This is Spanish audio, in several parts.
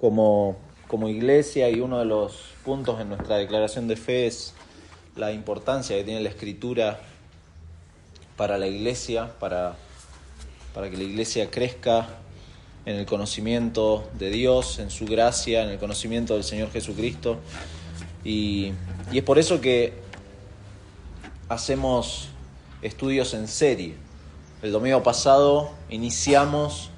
como iglesia, y uno de los puntos en nuestra declaración de fe es la importancia que tiene la Escritura para la iglesia, para que la iglesia crezca en el conocimiento de Dios, en su gracia, en el conocimiento del Señor Jesucristo. Y es por eso que hacemos estudios en serie. El domingo pasado iniciamos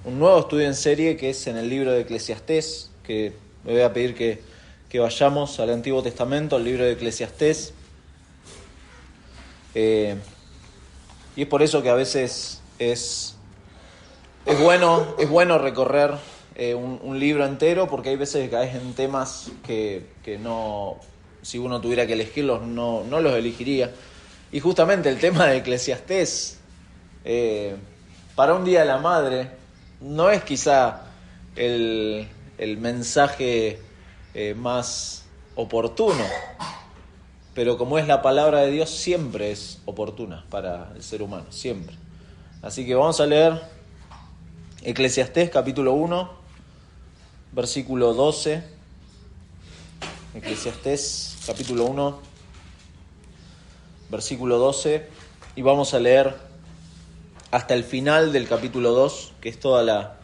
un nuevo estudio en serie que es en el libro de Eclesiastés, que me voy a pedir que vayamos al Antiguo Testamento, al libro de Eclesiastés. Y es por eso que a veces es bueno recorrer un libro entero, porque hay veces que caes en temas que no, si uno tuviera que elegirlos, no los elegiría. Y justamente el tema de Eclesiastés, para un Día de la Madre, no es quizá el mensaje más oportuno, pero como es la palabra de Dios, siempre es oportuna para el ser humano, siempre. Así que vamos a leer Eclesiastés capítulo 1, versículo 12. Eclesiastés capítulo 1, versículo 12, y vamos a leer hasta el final del capítulo 2, que es toda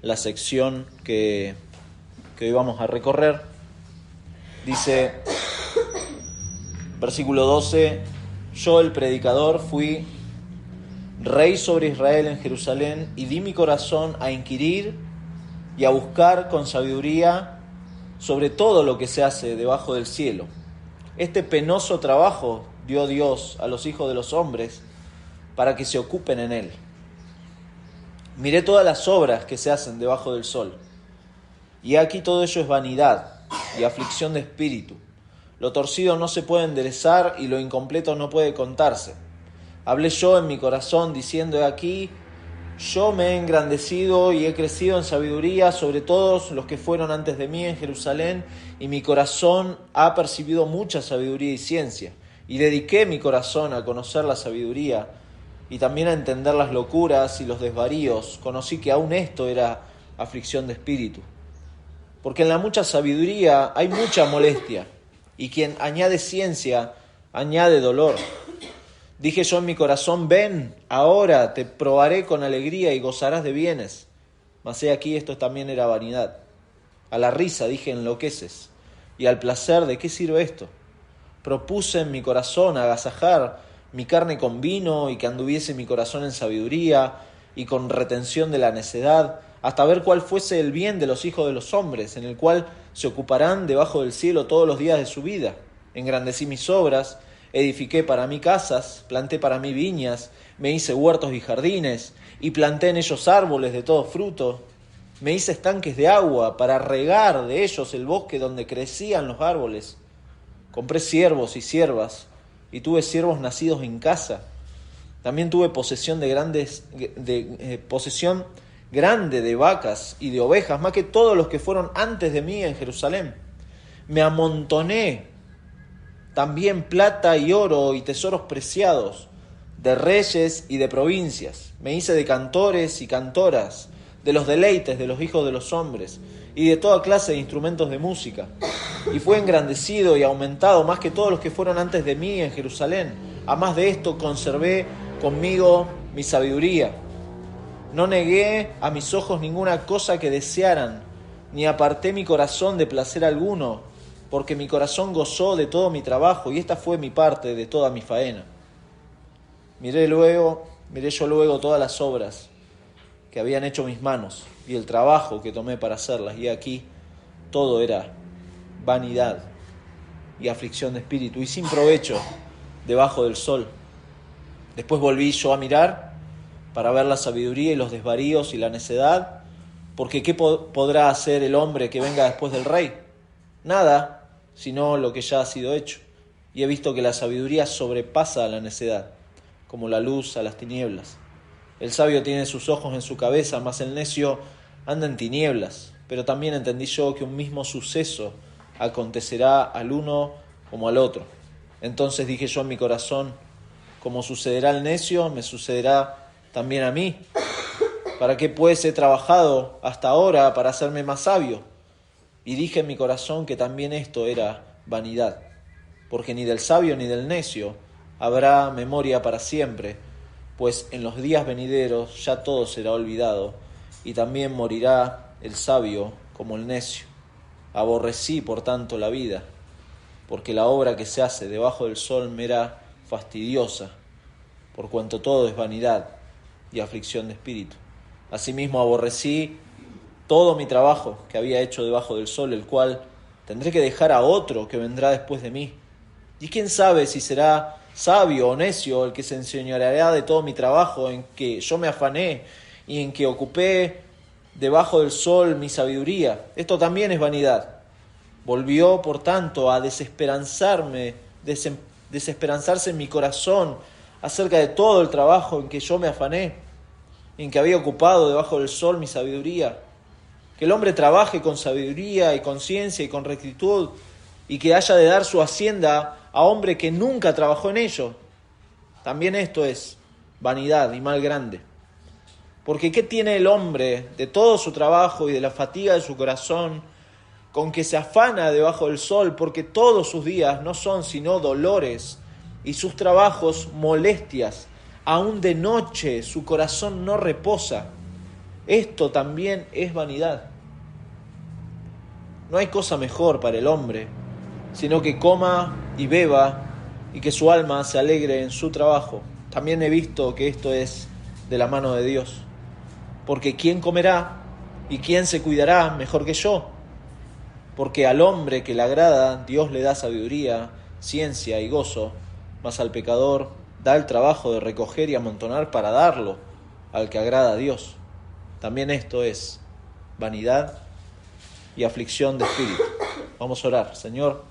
la sección que hoy vamos a recorrer. Dice, versículo 12: yo, el predicador, fui rey sobre Israel en Jerusalén, y di mi corazón a inquirir y a buscar con sabiduría sobre todo lo que se hace debajo del cielo. Este penoso trabajo dio Dios a los hijos de los hombres para que se ocupen en él. Miré todas las obras que se hacen debajo del sol, y aquí todo ello es vanidad y aflicción de espíritu. Lo torcido no se puede enderezar y lo incompleto no puede contarse. Hablé yo en mi corazón diciendo: he aquí, yo me he engrandecido y he crecido en sabiduría sobre todos los que fueron antes de mí en Jerusalén, y mi corazón ha percibido mucha sabiduría y ciencia, y dediqué mi corazón a conocer la sabiduría y también a entender las locuras y los desvaríos. Conocí que aún esto era aflicción de espíritu. Porque en la mucha sabiduría hay mucha molestia, y quien añade ciencia añade dolor. Dije yo en mi corazón: ven, ahora te probaré con alegría y gozarás de bienes. Mas he aquí, esto también era vanidad. A la risa dije: enloqueces. Y al placer, ¿de qué sirve esto? Propuse en mi corazón agasajar mi carne con vino, y que anduviese mi corazón en sabiduría y con retención de la necedad, hasta ver cuál fuese el bien de los hijos de los hombres, en el cual se ocuparán debajo del cielo todos los días de su vida. Engrandecí mis obras, edifiqué para mí casas, planté para mí viñas, me hice huertos y jardines, y planté en ellos árboles de todo fruto. Me hice estanques de agua para regar de ellos el bosque donde crecían los árboles. Compré siervos y siervas, y tuve siervos nacidos en casa. También tuve posesión posesión grande de vacas y de ovejas, más que todos los que fueron antes de mí en Jerusalén. Me amontoné también plata y oro y tesoros preciados, de reyes y de provincias. Me hice de cantores y cantoras, de los deleites de los hijos de los hombres, y de toda clase de instrumentos de música. Y fue engrandecido y aumentado más que todos los que fueron antes de mí en Jerusalén. A más de esto, conservé conmigo mi sabiduría. No negué a mis ojos ninguna cosa que desearan, ni aparté mi corazón de placer alguno, porque mi corazón gozó de todo mi trabajo, y esta fue mi parte de toda mi faena. Miré yo luego todas las obras que habían hecho mis manos, y el trabajo que tomé para hacerlas, y aquí todo era vanidad y aflicción de espíritu, y sin provecho debajo del sol. Después volví yo a mirar para ver la sabiduría y los desvaríos y la necedad, porque ¿qué podrá hacer el hombre que venga después del rey? Nada, sino lo que ya ha sido hecho. Y he visto que la sabiduría sobrepasa a la necedad, como la luz a las tinieblas. El sabio tiene sus ojos en su cabeza, mas el necio anda en tinieblas. Pero también entendí yo que un mismo suceso acontecerá al uno como al otro. Entonces dije yo en mi corazón: como sucederá al necio, me sucederá también a mí. ¿Para qué pues he trabajado hasta ahora para hacerme más sabio? Y dije en mi corazón que también esto era vanidad, porque ni del sabio ni del necio habrá memoria para siempre, pues en los días venideros ya todo será olvidado, y también morirá el sabio como el necio. Aborrecí, por tanto, la vida, porque la obra que se hace debajo del sol me era fastidiosa, por cuanto todo es vanidad y aflicción de espíritu. Asimismo aborrecí todo mi trabajo que había hecho debajo del sol, el cual tendré que dejar a otro que vendrá después de mí. Y quién sabe si será sabio o necio el que se enseñoreará de todo mi trabajo en que yo me afané y en que ocupé debajo del sol mi sabiduría. Esto también es vanidad. Volvió, por tanto, a desesperanzarse en mi corazón acerca de todo el trabajo en que yo me afané, en que había ocupado debajo del sol mi sabiduría. Que el hombre trabaje con sabiduría y con ciencia y con rectitud, y que haya de dar su hacienda a hombre que nunca trabajó en ello. También esto es vanidad y mal grande. Porque ¿qué tiene el hombre de todo su trabajo y de la fatiga de su corazón, con que se afana debajo del sol, porque todos sus días no son sino dolores y sus trabajos molestias? Aún de noche su corazón no reposa. Esto también es vanidad. No hay cosa mejor para el hombre, sino que coma y beba y que su alma se alegre en su trabajo. También he visto que esto es de la mano de Dios. Porque ¿quién comerá y quién se cuidará mejor que yo? Porque al hombre que le agrada, Dios le da sabiduría, ciencia y gozo, mas al pecador da el trabajo de recoger y amontonar para darlo al que agrada a Dios. También esto es vanidad y aflicción de espíritu. Vamos a orar. Señor,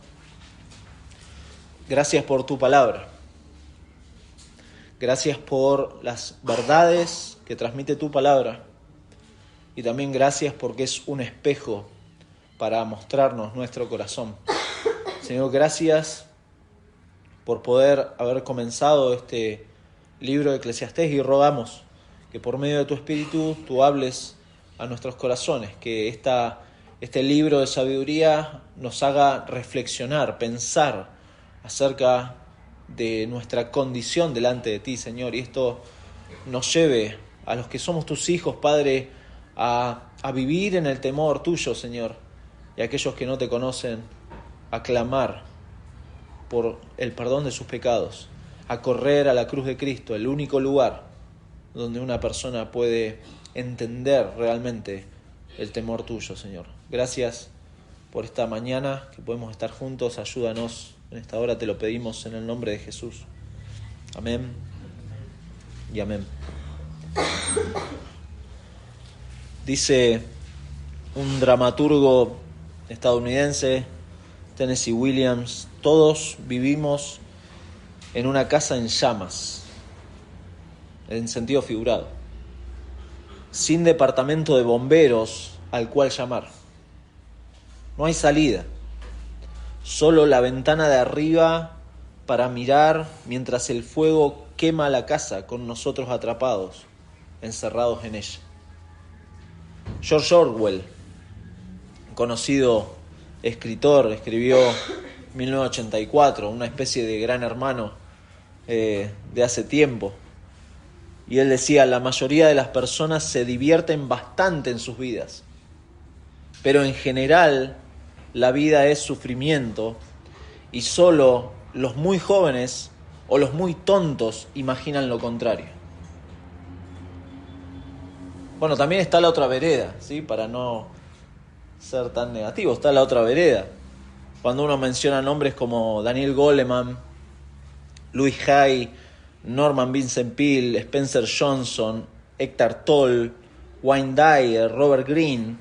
gracias por tu palabra. Gracias por las verdades que transmite tu palabra. Y también gracias porque es un espejo para mostrarnos nuestro corazón. Señor, gracias por poder haber comenzado este libro de Eclesiastés, y rogamos que por medio de tu Espíritu tú hables a nuestros corazones, que este libro de sabiduría nos haga reflexionar, pensar acerca de nuestra condición delante de ti, Señor, y esto nos lleve a los que somos tus hijos, Padre, a vivir en el temor tuyo, Señor, y a aquellos que no te conocen, a clamar por el perdón de sus pecados, a correr a la cruz de Cristo, el único lugar donde una persona puede entender realmente el temor tuyo, Señor. Gracias por esta mañana que podemos estar juntos. Ayúdanos en esta hora, te lo pedimos en el nombre de Jesús. Amén y amén. Dice un dramaturgo estadounidense, Tennessee Williams: todos vivimos en una casa en llamas, en sentido figurado, sin departamento de bomberos al cual llamar. No hay salida, solo la ventana de arriba para mirar mientras el fuego quema la casa con nosotros atrapados, encerrados en ella. George Orwell, conocido escritor, escribió 1984, una especie de Gran Hermano de hace tiempo. Y él decía: la mayoría de las personas se divierten bastante en sus vidas, pero en general la vida es sufrimiento, y solo los muy jóvenes o los muy tontos imaginan lo contrario. Bueno, también está la otra vereda, ¿sí? Para no ser tan negativo, está la otra vereda. Cuando uno menciona nombres como Daniel Goleman, Louis Hay, Norman Vincent Peale, Spencer Johnson, Eckhart Tolle, Wayne Dyer, Robert Greene,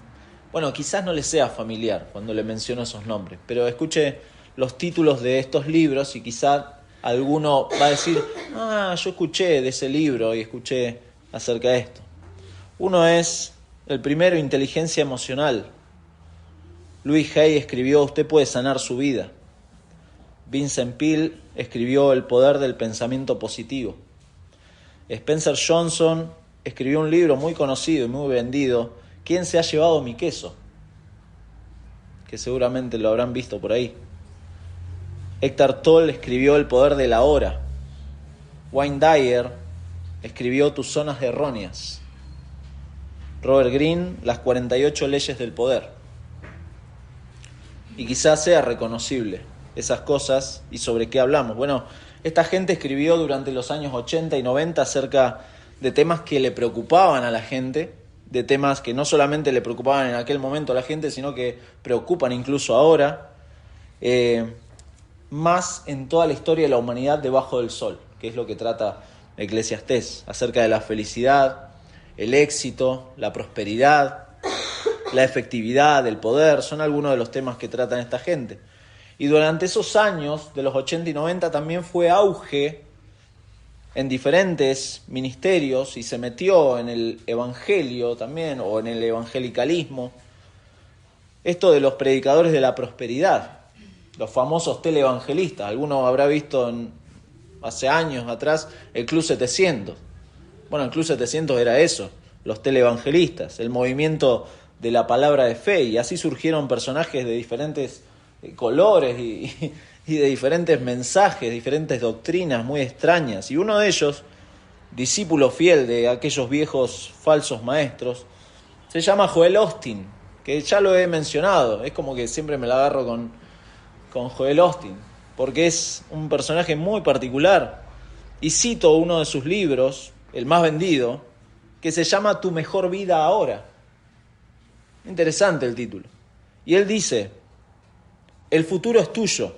bueno, quizás no le sea familiar cuando le menciono esos nombres, pero escuche los títulos de estos libros y quizás alguno va a decir: yo escuché de ese libro y escuché acerca de esto. Uno es el primero, Inteligencia Emocional. Louis Hay escribió: usted puede sanar su vida. Vincent Peale escribió: El poder del pensamiento positivo. Spencer Johnson escribió un libro muy conocido y muy vendido, ¿Quién se ha llevado mi queso?, que seguramente lo habrán visto por ahí. Eckhart Tolle escribió El poder de la hora. Wayne Dyer escribió Tus zonas erróneas. Robert Greene, Las 48 leyes del poder. Y quizás sea reconocible esas cosas y sobre qué hablamos. Bueno, esta gente escribió durante los años 80 y 90 acerca de temas que le preocupaban a la gente, de temas que no solamente le preocupaban en aquel momento a la gente, sino que preocupan incluso ahora, más en toda la historia de la humanidad debajo del sol, que es lo que trata Eclesiastés, acerca de la felicidad, el éxito, la prosperidad, la efectividad, el poder, son algunos de los temas que tratan esta gente. Y durante esos años, de los 80 y 90, también fue auge en diferentes ministerios y se metió en el evangelio también, o en el evangelicalismo, esto de los predicadores de la prosperidad, los famosos televangelistas. Alguno habrá visto hace años atrás el Club 700. Bueno, el Club 700 era eso, los televangelistas, el movimiento de la palabra de fe, y así surgieron personajes de diferentes colores y de diferentes mensajes, diferentes doctrinas muy extrañas. Y uno de ellos, discípulo fiel de aquellos viejos falsos maestros, se llama Joel Osteen, que ya lo he mencionado. Es como que siempre me la agarro con Joel Osteen, porque es un personaje muy particular. Y cito uno de sus libros, el más vendido, que se llama Tu mejor vida ahora. Interesante el título. Y él dice: el futuro es tuyo.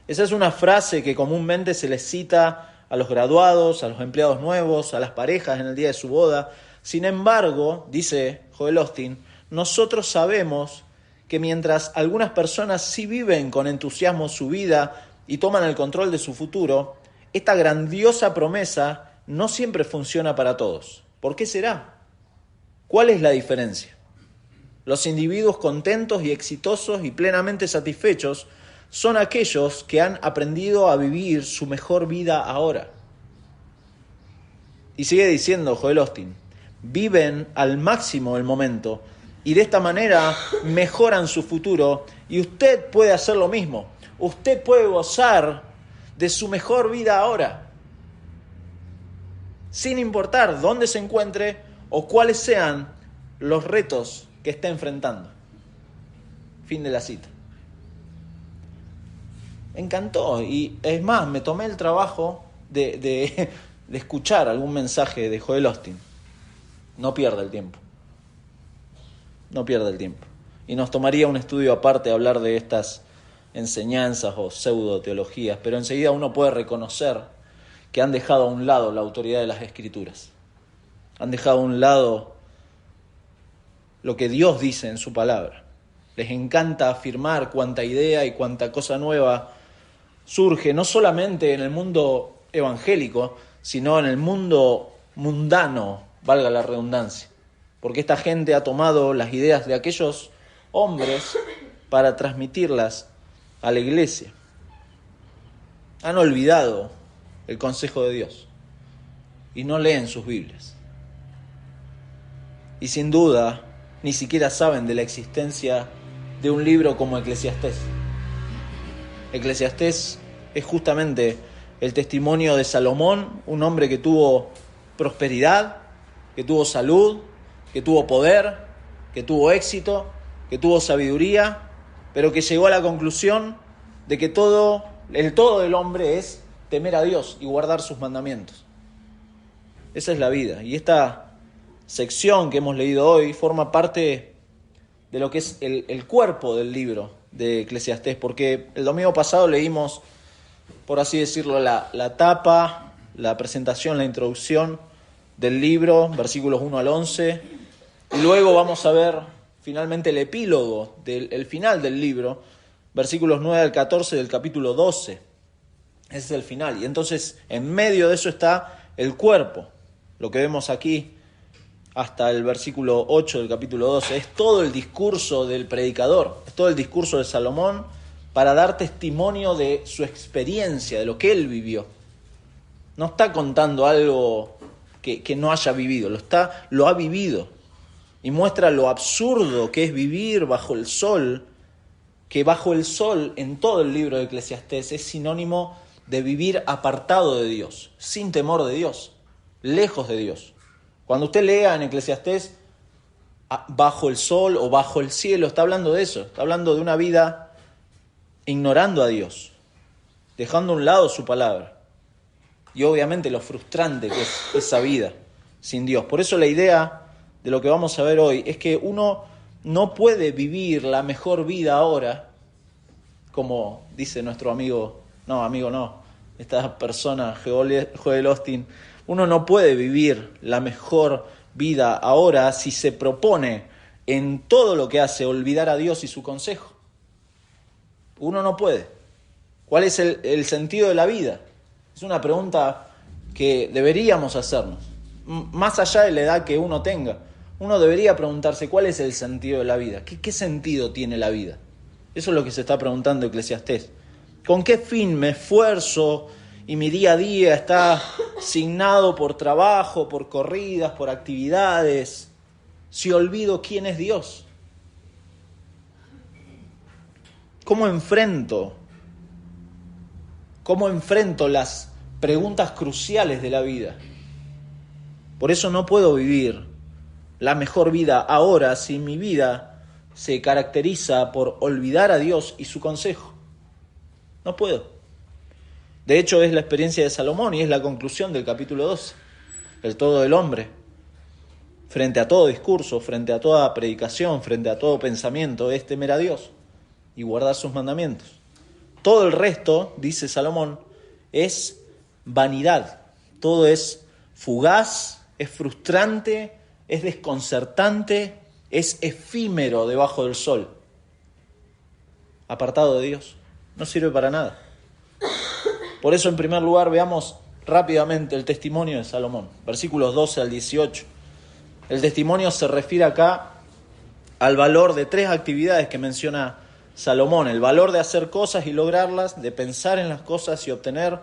Esa es una frase que comúnmente se les cita a los graduados, a los empleados nuevos, a las parejas en el día de su boda. Sin embargo, dice Joel Osteen, nosotros sabemos que mientras algunas personas sí viven con entusiasmo su vida y toman el control de su futuro, esta grandiosa promesa no siempre funciona para todos. ¿Por qué será? ¿Cuál es la diferencia? Los individuos contentos y exitosos y plenamente satisfechos son aquellos que han aprendido a vivir su mejor vida ahora. Y sigue diciendo Joel Osteen, viven al máximo el momento y de esta manera mejoran su futuro, y usted puede hacer lo mismo. Usted puede gozar de su mejor vida ahora, sin importar dónde se encuentre o cuáles sean los retos que esté enfrentando. Fin de la cita. Me encantó, y es más, me tomé el trabajo de escuchar algún mensaje de Joel Osteen. No pierda el tiempo. No pierda el tiempo. Y nos tomaría un estudio aparte hablar de estas enseñanzas o pseudo-teologías, pero enseguida uno puede reconocer que han dejado a un lado la autoridad de las Escrituras. Han dejado a un lado lo que Dios dice en su palabra. Les encanta afirmar cuánta idea y cuánta cosa nueva surge, no solamente en el mundo evangélico, sino en el mundo mundano, valga la redundancia. Porque esta gente ha tomado las ideas de aquellos hombres para transmitirlas a la iglesia. Han olvidado el consejo de Dios y no leen sus Biblias. Y sin duda, ni siquiera saben de la existencia de un libro como Eclesiastés. Eclesiastés es justamente el testimonio de Salomón, un hombre que tuvo prosperidad, que tuvo salud, que tuvo poder, que tuvo éxito, que tuvo sabiduría, pero que llegó a la conclusión de que el todo del hombre es temer a Dios y guardar sus mandamientos. Esa es la vida. Y esta sección que hemos leído hoy forma parte de lo que es el cuerpo del libro de Eclesiastés, porque el domingo pasado leímos, por así decirlo, la tapa, la presentación, la introducción del libro, versículos 1 al 11, y luego vamos a ver finalmente el epílogo, el final del libro, versículos 9 al 14 del capítulo 12. Ese es el final. Y entonces en medio de eso está el cuerpo. Lo que vemos aquí hasta el versículo 8 del capítulo 12 es todo el discurso del predicador, es todo el discurso de Salomón para dar testimonio de su experiencia, de lo que él vivió. No está contando algo que no haya vivido, lo ha vivido. Y muestra lo absurdo que es vivir bajo el sol, que bajo el sol en todo el libro de Eclesiastés es sinónimo de vivir apartado de Dios, sin temor de Dios, lejos de Dios. Cuando usted lea en Eclesiastés bajo el sol o bajo el cielo, está hablando de eso, está hablando de una vida ignorando a Dios, dejando a un lado su palabra. Y obviamente lo frustrante que es esa vida sin Dios. Por eso la idea de lo que vamos a ver hoy es que uno no puede vivir la mejor vida ahora, como dice nuestro esta persona, Joel Osteen. Uno no puede vivir la mejor vida ahora si se propone en todo lo que hace olvidar a Dios y su consejo. Uno no puede. ¿Cuál es el sentido de la vida? Es una pregunta que deberíamos hacernos. Más allá de la edad que uno tenga, uno debería preguntarse cuál es el sentido de la vida. ¿Qué sentido tiene la vida? Eso es lo que se está preguntando Eclesiastés. ¿Con qué fin me esfuerzo y mi día a día está signado por trabajo, por corridas, por actividades, si olvido quién es Dios? ¿Cómo enfrento las preguntas cruciales de la vida? Por eso no puedo vivir la mejor vida ahora si mi vida se caracteriza por olvidar a Dios y su consejo. No puedo. De hecho, es la experiencia de Salomón y es la conclusión del capítulo 12. El todo del hombre, frente a todo discurso, frente a toda predicación, frente a todo pensamiento, es temer a Dios y guardar sus mandamientos. Todo el resto, dice Salomón, es vanidad. Todo es fugaz, es frustrante, es desconcertante, es efímero debajo del sol. Apartado de Dios, no sirve para nada. Por eso, en primer lugar, veamos rápidamente el testimonio de Salomón, versículos 12 al 18. El testimonio se refiere acá al valor de 3 actividades que menciona Salomón: el valor de hacer cosas y lograrlas, de pensar en las cosas y obtener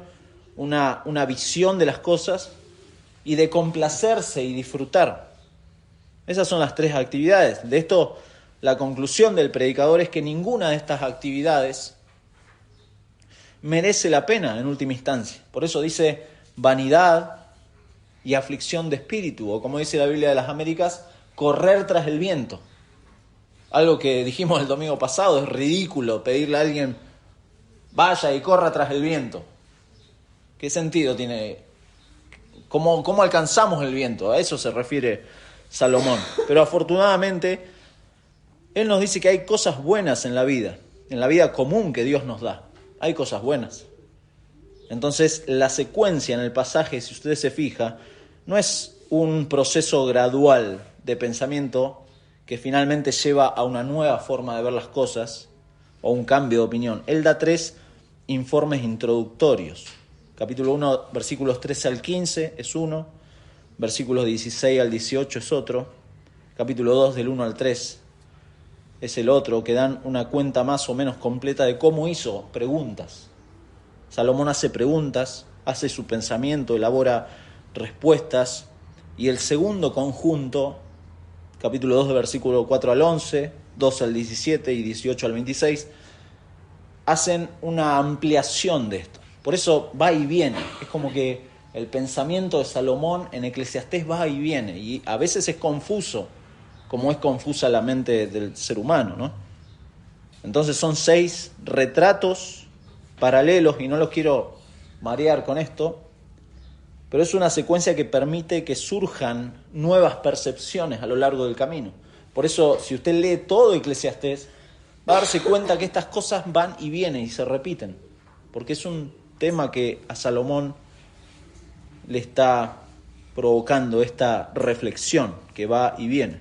una visión de las cosas, y de complacerse y disfrutar. Esas son las 3 actividades. De esto, la conclusión del predicador es que ninguna de estas actividades merece la pena en última instancia. Por eso dice vanidad y aflicción de espíritu, o como dice la Biblia de las Américas, correr tras el viento. Algo que dijimos el domingo pasado, es ridículo pedirle a alguien vaya y corra tras el viento. ¿Qué sentido tiene? ¿Cómo alcanzamos el viento? A eso se refiere Salomón. Pero afortunadamente, él nos dice que hay cosas buenas en la vida común que Dios nos da. Hay cosas buenas. Entonces, la secuencia en el pasaje, si usted se fija, no es un proceso gradual de pensamiento que finalmente lleva a una nueva forma de ver las cosas o un cambio de opinión. Él da 3 informes introductorios. Capítulo 1, versículos 13 al 15 es uno, versículos 16 al 18 es otro, capítulo 2 del 1 al 3 es el otro, que dan una cuenta más o menos completa de cómo hizo preguntas. Salomón hace preguntas, hace su pensamiento, elabora respuestas, y el segundo conjunto, capítulo 2 de versículo 4 al 11, 12 al 17 y 18 al 26, hacen una ampliación de esto. Por eso va y viene. Es como que el pensamiento de Salomón en Eclesiastés va y viene. Y a veces es confuso, como es confusa la mente del ser humano, ¿no? Entonces son 6 retratos paralelos, y no los quiero marear con esto, pero es una secuencia que permite que surjan nuevas percepciones a lo largo del camino. Por eso, si usted lee todo Eclesiastés, va a darse cuenta que estas cosas van y vienen y se repiten, porque es un tema que a Salomón le está provocando esta reflexión que va y viene.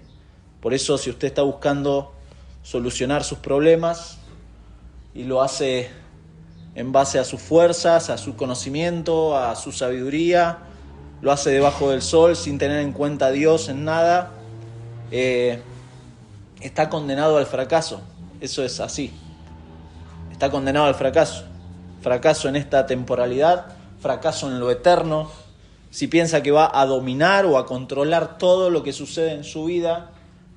Por eso, si usted está buscando solucionar sus problemas y lo hace en base a sus fuerzas, a su conocimiento, a su sabiduría, lo hace debajo del sol sin tener en cuenta a Dios en nada, está condenado al fracaso. Eso es así. Está condenado al fracaso. Fracaso en esta temporalidad, fracaso en lo eterno, Si piensa que va a dominar o a controlar todo lo que sucede en su vida,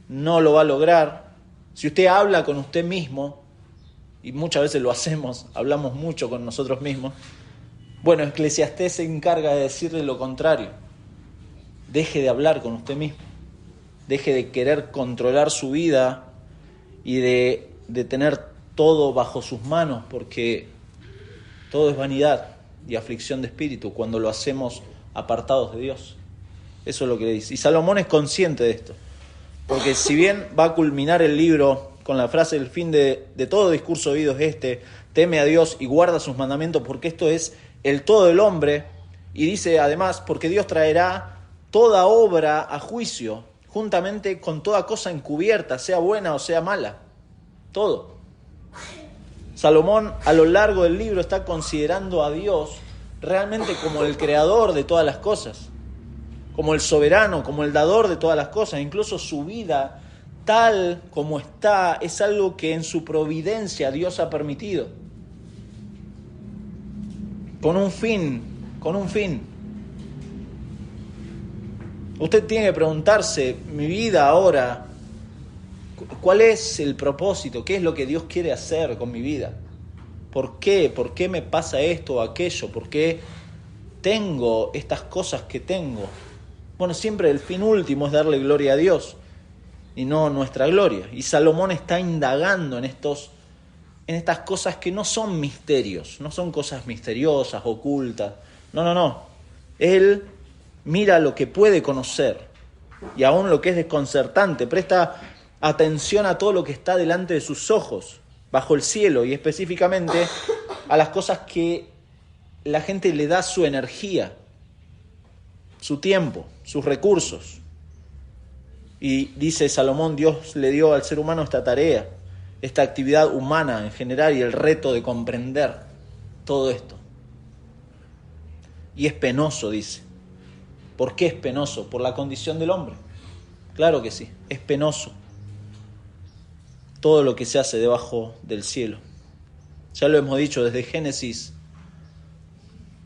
no lo va a lograr. Si usted habla con usted mismo, y muchas veces lo hacemos, hablamos mucho con nosotros mismos, bueno, Eclesiastés se encarga de decirle lo contrario. Deje de hablar con usted mismo. Deje de querer controlar su vida y de tener todo bajo sus manos, porque todo es vanidad y aflicción de espíritu cuando lo hacemos apartados de Dios. Eso es lo que le dice. Y Salomón es consciente de esto, porque si bien va a culminar el libro con la frase: el fin de todo discurso oído es este, teme a Dios y guarda sus mandamientos, porque esto es el todo del hombre, y dice además, porque Dios traerá toda obra a juicio, juntamente con toda cosa encubierta, sea buena o sea mala, todo. Salomón a lo largo del libro está considerando a Dios realmente como el creador de todas las cosas, como el soberano, como el dador de todas las cosas. Incluso su vida, tal como está, es algo que en su providencia Dios ha permitido. Con un fin. Usted tiene que preguntarse, mi vida ahora, ¿cuál es el propósito? ¿Qué es lo que Dios quiere hacer con mi vida? ¿Por qué? ¿Por qué me pasa esto o aquello? ¿Por qué tengo estas cosas que tengo? Bueno, siempre el fin último es darle gloria a Dios y no nuestra gloria. Y Salomón está indagando en estas cosas que no son misterios, no son cosas misteriosas, ocultas. No. Él mira lo que puede conocer y aún lo que es desconcertante. Presta atención a todo lo que está delante de sus ojos, bajo el cielo, y específicamente a las cosas que la gente le da su energía, su tiempo, sus recursos. Y dice Salomón, Dios le dio al ser humano esta tarea, esta actividad humana en general y el reto de comprender todo esto. Y es penoso, dice. ¿Por qué es penoso? Por la condición del hombre. Claro que sí, es penoso todo lo que se hace debajo del cielo. Ya lo hemos dicho desde Génesis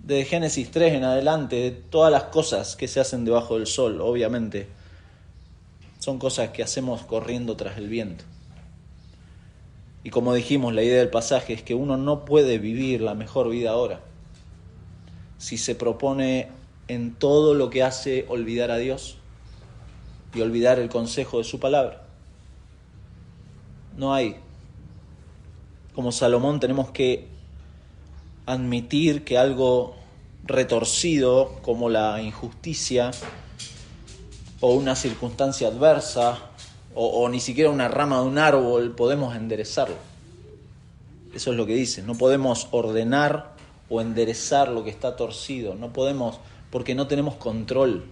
3 en adelante, de todas las cosas que se hacen debajo del sol, obviamente, son cosas que hacemos corriendo tras el viento. Y como dijimos, la idea del pasaje es que uno no puede vivir la mejor vida ahora si se propone en todo lo que hace olvidar a Dios y olvidar el consejo de su palabra. No hay. Como Salomón tenemos que admitir que algo retorcido como la injusticia o una circunstancia adversa o ni siquiera una rama de un árbol podemos enderezarlo. Eso es lo que dice. No podemos ordenar o enderezar lo que está torcido. No podemos, porque no tenemos control.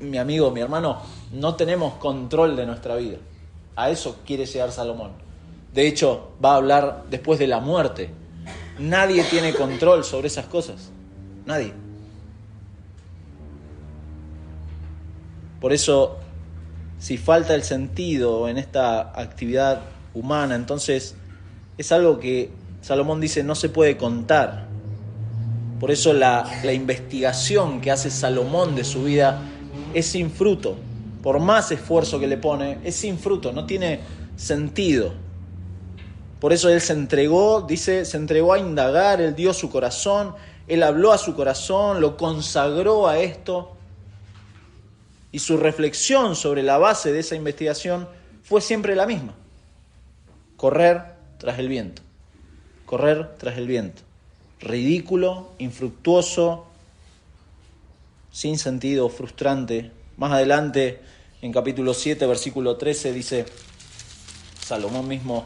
Mi amigo, mi hermano, no tenemos control de nuestra vida. A eso quiere llegar Salomón. De hecho, va a hablar después de la muerte. Nadie tiene control sobre esas cosas. Nadie. Por eso, si falta el sentido en esta actividad humana, entonces es algo que Salomón dice no se puede contar. Por eso la investigación que hace Salomón de su vida es sin fruto. Por más esfuerzo que le pone, es sin fruto, no tiene sentido. Por eso él se entregó a indagar, él dio su corazón, él habló a su corazón, lo consagró a esto. Y su reflexión sobre la base de esa investigación fue siempre la misma: correr tras el viento. Correr tras el viento. Ridículo, infructuoso, sin sentido, frustrante. Más adelante, en capítulo 7, versículo 13, dice Salomón mismo: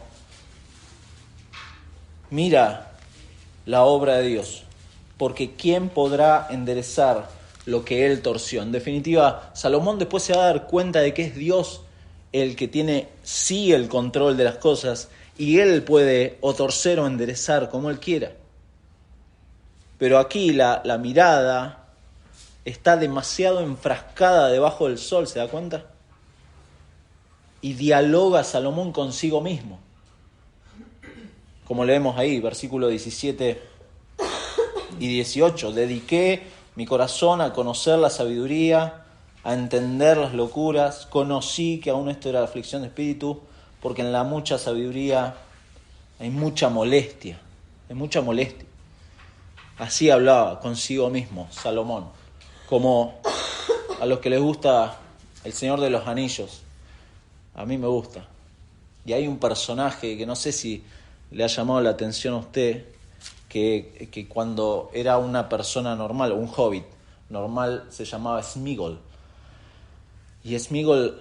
mira la obra de Dios, porque ¿quién podrá enderezar lo que él torció? En definitiva, Salomón después se va a dar cuenta de que es Dios el que tiene sí el control de las cosas y él puede o torcer o enderezar como él quiera. Pero aquí la mirada está demasiado enfrascada debajo del sol, ¿se da cuenta? Y dialoga Salomón consigo mismo. Como leemos ahí, versículo 17 y 18. Dediqué mi corazón a conocer la sabiduría, a entender las locuras. Conocí que aún esto era aflicción de espíritu, porque en la mucha sabiduría hay mucha molestia. Hay mucha molestia. Así hablaba consigo mismo Salomón, como a los que les gusta El Señor de los Anillos. A mí me gusta. Y hay un personaje que no sé si le ha llamado la atención a usted, que cuando era una persona normal, un hobbit normal, se llamaba Sméagol. Y Sméagol,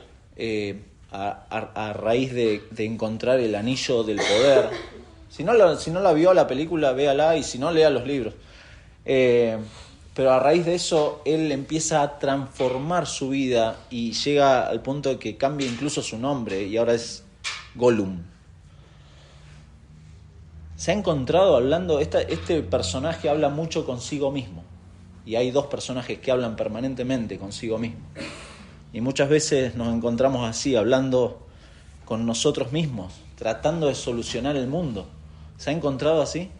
a raíz de encontrar el anillo del poder, si no la vio la película, véala, y si no, lea los libros. Pero a raíz de eso, él empieza a transformar su vida y llega al punto de que cambia incluso su nombre y ahora es Gollum. Se ha encontrado hablando, este personaje habla mucho consigo mismo. Y hay dos personajes que hablan permanentemente consigo mismo. Y muchas veces nos encontramos así, hablando con nosotros mismos, tratando de solucionar el mundo. ¿Se ha encontrado así?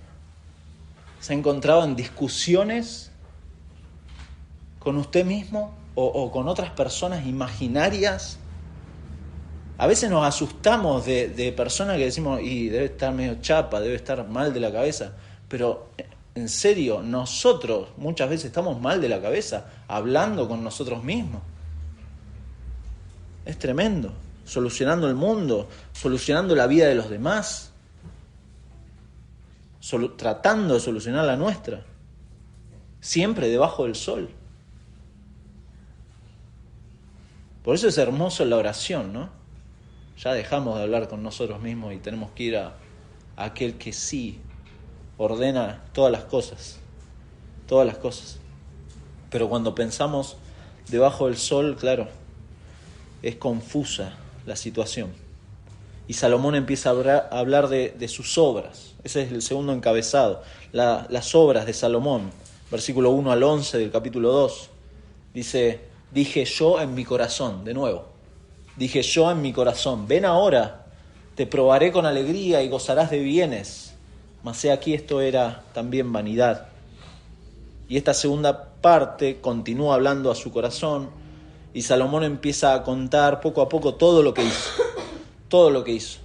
¿Se ha encontrado en discusiones con usted mismo o con otras personas imaginarias? A veces nos asustamos de personas que decimos, y debe estar medio chapa, debe estar mal de la cabeza. Pero, en serio, nosotros muchas veces estamos mal de la cabeza, hablando con nosotros mismos. Es tremendo. Solucionando el mundo, solucionando la vida de los demás, tratando de solucionar la nuestra. Siempre debajo del sol. Por eso es hermoso la oración, ¿no? Ya dejamos de hablar con nosotros mismos y tenemos que ir a aquel que sí ordena todas las cosas. Todas las cosas. Pero cuando pensamos debajo del sol, claro, es confusa la situación. Y Salomón empieza a hablar de sus obras. Ese es el segundo encabezado. Las obras de Salomón. Versículo 1 al 11 del capítulo 2. Dice, dije yo en mi corazón, de nuevo. Dije yo en mi corazón, ven ahora, te probaré con alegría y gozarás de bienes. Mas he aquí esto era también vanidad. Y esta segunda parte continúa hablando a su corazón y Salomón empieza a contar poco a poco todo lo que hizo. Todo lo que hizo.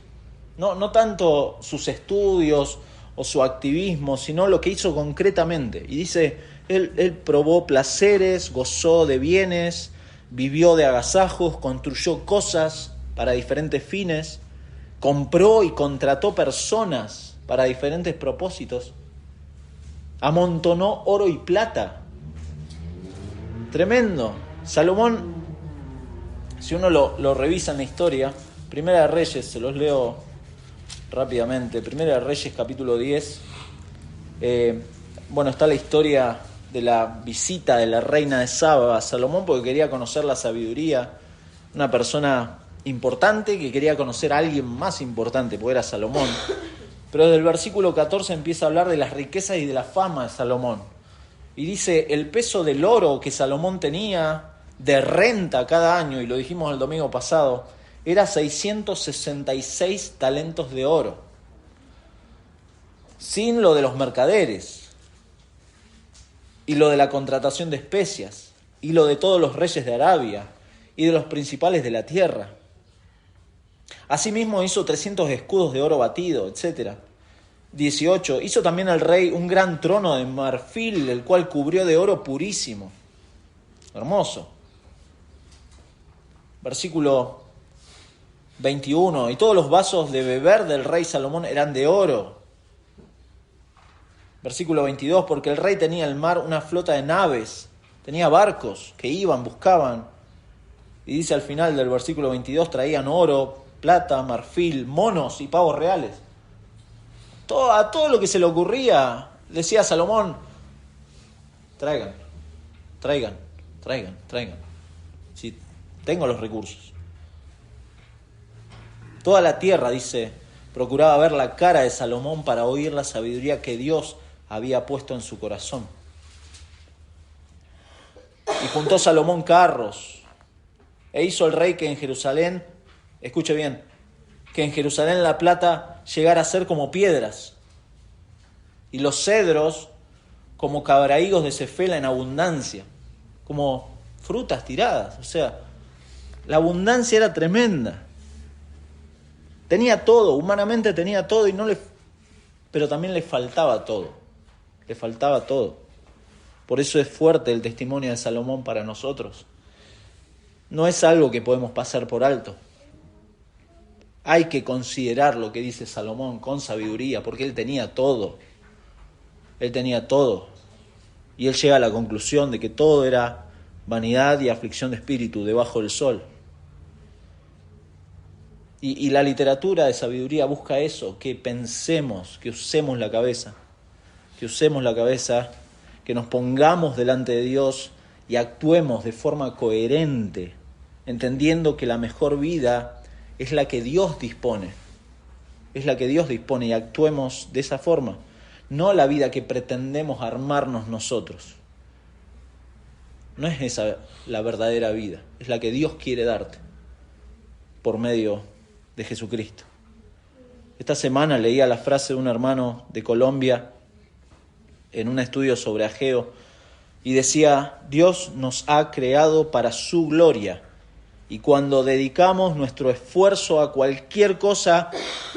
No tanto sus estudios o su activismo, sino lo que hizo concretamente. Y dice, él probó placeres, gozó de bienes, vivió de agasajos, construyó cosas para diferentes fines, compró y contrató personas para diferentes propósitos, amontonó oro y plata. Tremendo. Salomón, si uno lo revisa en la historia, Primera de Reyes, se los leo rápidamente, Primera de Reyes capítulo 10, está la historia de la visita de la reina de Saba a Salomón porque quería conocer la sabiduría, una persona importante que quería conocer a alguien más importante, porque era Salomón. Pero desde el versículo 14 empieza a hablar de las riquezas y de la fama de Salomón. Y dice, el peso del oro que Salomón tenía de renta cada año, y lo dijimos el domingo pasado, era 666 talentos de oro, sin lo de los mercaderes, y lo de la contratación de especias, y lo de todos los reyes de Arabia, y de los principales de la tierra. Asimismo hizo 300 escudos de oro batido, etc. 18. Hizo también al rey un gran trono de marfil, el cual cubrió de oro purísimo. Hermoso. Versículo 21. Y todos los vasos de beber del rey Salomón eran de oro. Versículo 22, porque el rey tenía en el mar una flota de naves, tenía barcos que iban, buscaban. Y dice al final del versículo 22, traían oro, plata, marfil, monos y pavos reales. A todo lo que se le ocurría, decía Salomón, traigan. Sí, tengo los recursos. Toda la tierra, dice, procuraba ver la cara de Salomón para oír la sabiduría que Dios había puesto en su corazón. Y juntó Salomón carros, e hizo el rey que en Jerusalén, escuche bien, que en Jerusalén la plata llegara a ser como piedras, y los cedros como cabrahigos de Cefela en abundancia, como frutas tiradas. O sea, la abundancia era tremenda. Tenía todo, humanamente tenía todo, pero también le faltaba todo. Le faltaba todo. Por eso es fuerte el testimonio de Salomón para nosotros. No es algo que podemos pasar por alto. Hay que considerar lo que dice Salomón con sabiduría, porque él tenía todo. Él tenía todo. Y él llega a la conclusión de que todo era vanidad y aflicción de espíritu debajo del sol. Y la literatura de sabiduría busca eso, que pensemos, que usemos la cabeza. Que usemos la cabeza, que nos pongamos delante de Dios y actuemos de forma coherente, entendiendo que la mejor vida es la que Dios dispone. Es la que Dios dispone y actuemos de esa forma. No la vida que pretendemos armarnos nosotros. No es esa la verdadera vida, es la que Dios quiere darte por medio de Jesucristo. Esta semana leía la frase de un hermano de Colombia en un estudio sobre Ageo y decía: Dios nos ha creado para su gloria, y cuando dedicamos nuestro esfuerzo a cualquier cosa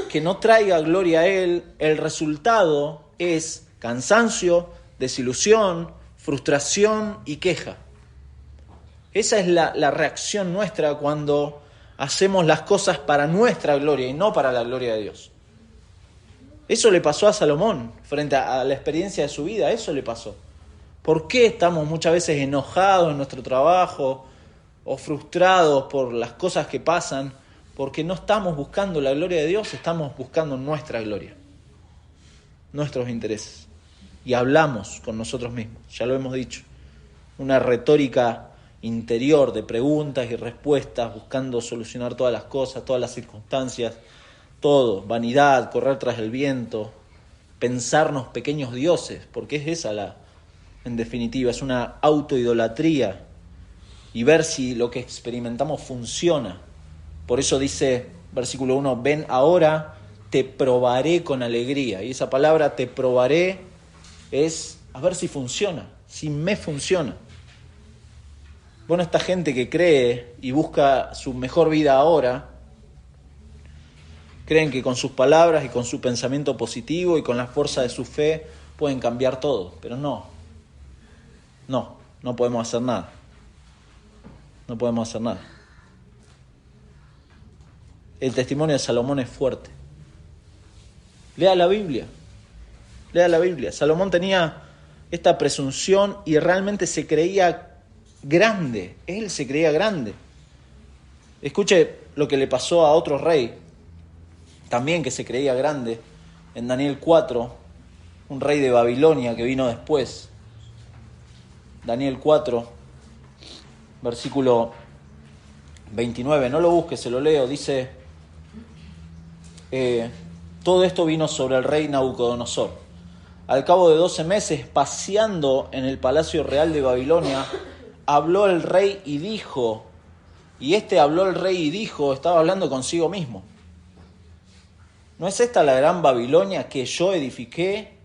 que no traiga gloria a Él, el resultado es cansancio, desilusión, frustración y queja. Esa es la reacción nuestra cuando hacemos las cosas para nuestra gloria y no para la gloria de Dios. Eso le pasó a Salomón frente a la experiencia de su vida, eso le pasó. ¿Por qué estamos muchas veces enojados en nuestro trabajo o frustrados por las cosas que pasan? Porque no estamos buscando la gloria de Dios, estamos buscando nuestra gloria, nuestros intereses. Y hablamos con nosotros mismos, ya lo hemos dicho. Una retórica interior de preguntas y respuestas, buscando solucionar todas las cosas, todas las circunstancias, todo, vanidad, correr tras el viento, pensarnos pequeños dioses, porque es esa en definitiva, es una autoidolatría, y ver si lo que experimentamos funciona. Por eso dice, versículo 1, ven ahora, te probaré con alegría. Y esa palabra te probaré es a ver si funciona, si me funciona. Bueno, esta gente que cree y busca su mejor vida ahora, creen que con sus palabras y con su pensamiento positivo y con la fuerza de su fe pueden cambiar todo, pero no podemos hacer nada. No podemos hacer nada. El testimonio de Salomón es fuerte. Lea la Biblia. Salomón tenía esta presunción y realmente se creía grande. Él se creía grande. Escuche lo que le pasó a otro rey, también que se creía grande, en Daniel 4, un rey de Babilonia que vino después. Daniel 4, versículo 29, no lo busques, se lo leo, dice: todo esto vino sobre el rey Nabucodonosor. Al cabo de 12 meses, paseando en el palacio real de Babilonia, habló el rey y dijo, estaba hablando consigo mismo: ¿no es esta la gran Babilonia que yo edifiqué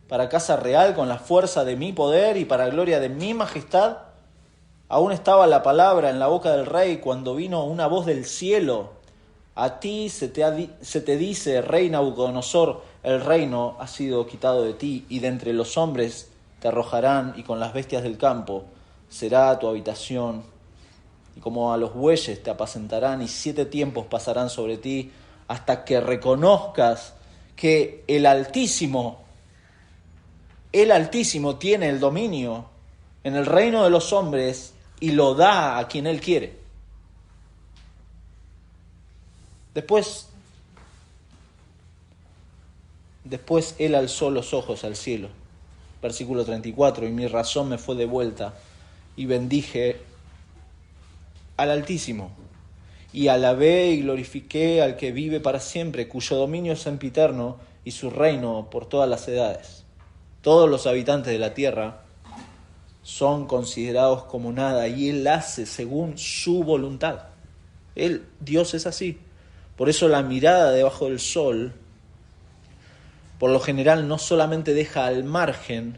para casa real con la fuerza de mi poder y para gloria de mi majestad? Aún estaba la palabra en la boca del rey cuando vino una voz del cielo: a ti se te dice, rey Nabucodonosor, el reino ha sido quitado de ti, y de entre los hombres te arrojarán, y con las bestias del campo será tu habitación, y como a los bueyes te apacentarán, y 7 tiempos pasarán sobre ti, hasta que reconozcas que el Altísimo tiene el dominio en el reino de los hombres y lo da a quien Él quiere. Después Él alzó los ojos al cielo. Versículo 34, y mi razón me fue devuelta, y bendije al Altísimo, y alabé y glorifiqué al que vive para siempre, cuyo dominio es sempiterno, y su reino por todas las edades. Todos los habitantes de la tierra son considerados como nada, y Él hace según su voluntad. Dios es así. Por eso la mirada debajo del sol, por lo general, no solamente deja al margen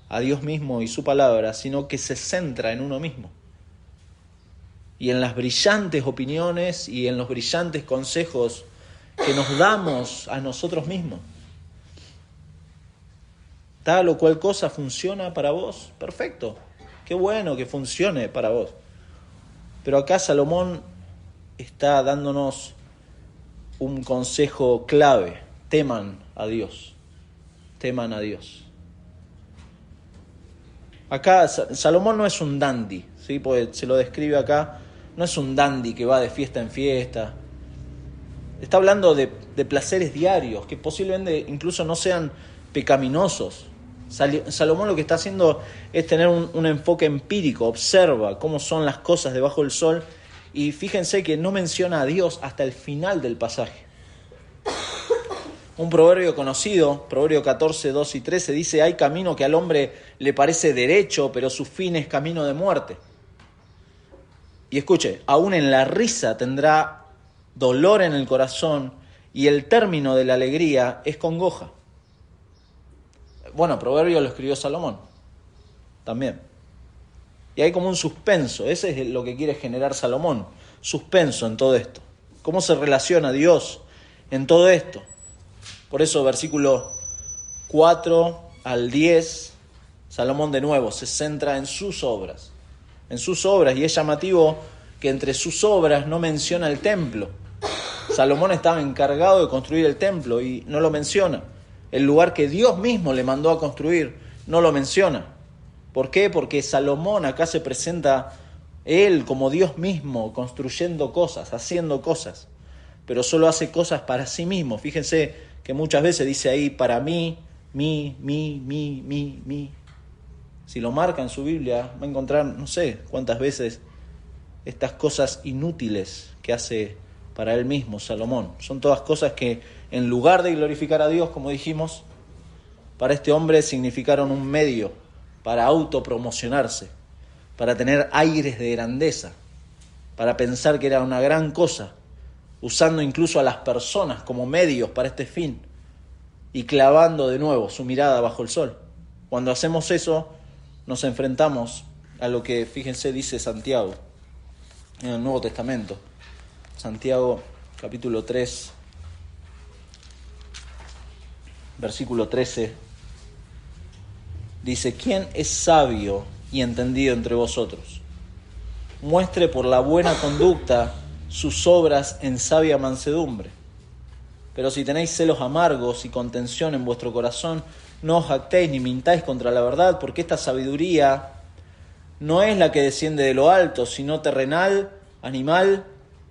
a Dios mismo y su palabra, sino que se centra en uno mismo. Y en las brillantes opiniones y en los brillantes consejos que nos damos a nosotros mismos. Tal o cual cosa funciona para vos, perfecto. Qué bueno que funcione para vos. Pero acá Salomón está dándonos un consejo clave. Teman a Dios. Teman a Dios. Acá Salomón no es un dandy, ¿sí? Porque se lo describe acá. No es un dandy que va de fiesta en fiesta. Está hablando de placeres diarios, que posiblemente incluso no sean pecaminosos. Salomón lo que está haciendo es tener un enfoque empírico, observa cómo son las cosas debajo del sol, y fíjense que no menciona a Dios hasta el final del pasaje. Un proverbio conocido, Proverbio 14, 2 y 13, dice: hay camino que al hombre le parece derecho, pero su fin es camino de muerte. Y escuche, aún en la risa tendrá dolor en el corazón, y el término de la alegría es congoja. Bueno, Proverbio lo escribió Salomón también. Y hay como un suspenso, ese es lo que quiere generar Salomón, suspenso en todo esto. ¿Cómo se relaciona Dios en todo esto? Por eso, versículo 4 al 10, Salomón de nuevo se centra en sus obras. En sus obras, y es llamativo que entre sus obras no menciona el templo. Salomón estaba encargado de construir el templo y no lo menciona. El lugar que Dios mismo le mandó a construir no lo menciona. ¿Por qué? Porque Salomón acá se presenta él como Dios mismo, construyendo cosas, haciendo cosas, pero solo hace cosas para sí mismo. Fíjense que muchas veces dice ahí: para mí, mí. Si lo marca en su Biblia, va a encontrar no sé cuántas veces estas cosas inútiles que hace para él mismo Salomón. Son todas cosas que, en lugar de glorificar a Dios, como dijimos, para este hombre significaron un medio para autopromocionarse, para tener aires de grandeza, para pensar que era una gran cosa, usando incluso a las personas como medios para este fin y clavando de nuevo su mirada bajo el sol. Cuando hacemos eso, nos enfrentamos a lo que, fíjense, dice Santiago en el Nuevo Testamento. Santiago, capítulo 3, versículo 13, dice: ¿quién es sabio y entendido entre vosotros? Muestre por la buena conducta sus obras en sabia mansedumbre. Pero si tenéis celos amargos y contención en vuestro corazón, no os jactéis ni mintáis contra la verdad, porque esta sabiduría no es la que desciende de lo alto, sino terrenal, animal,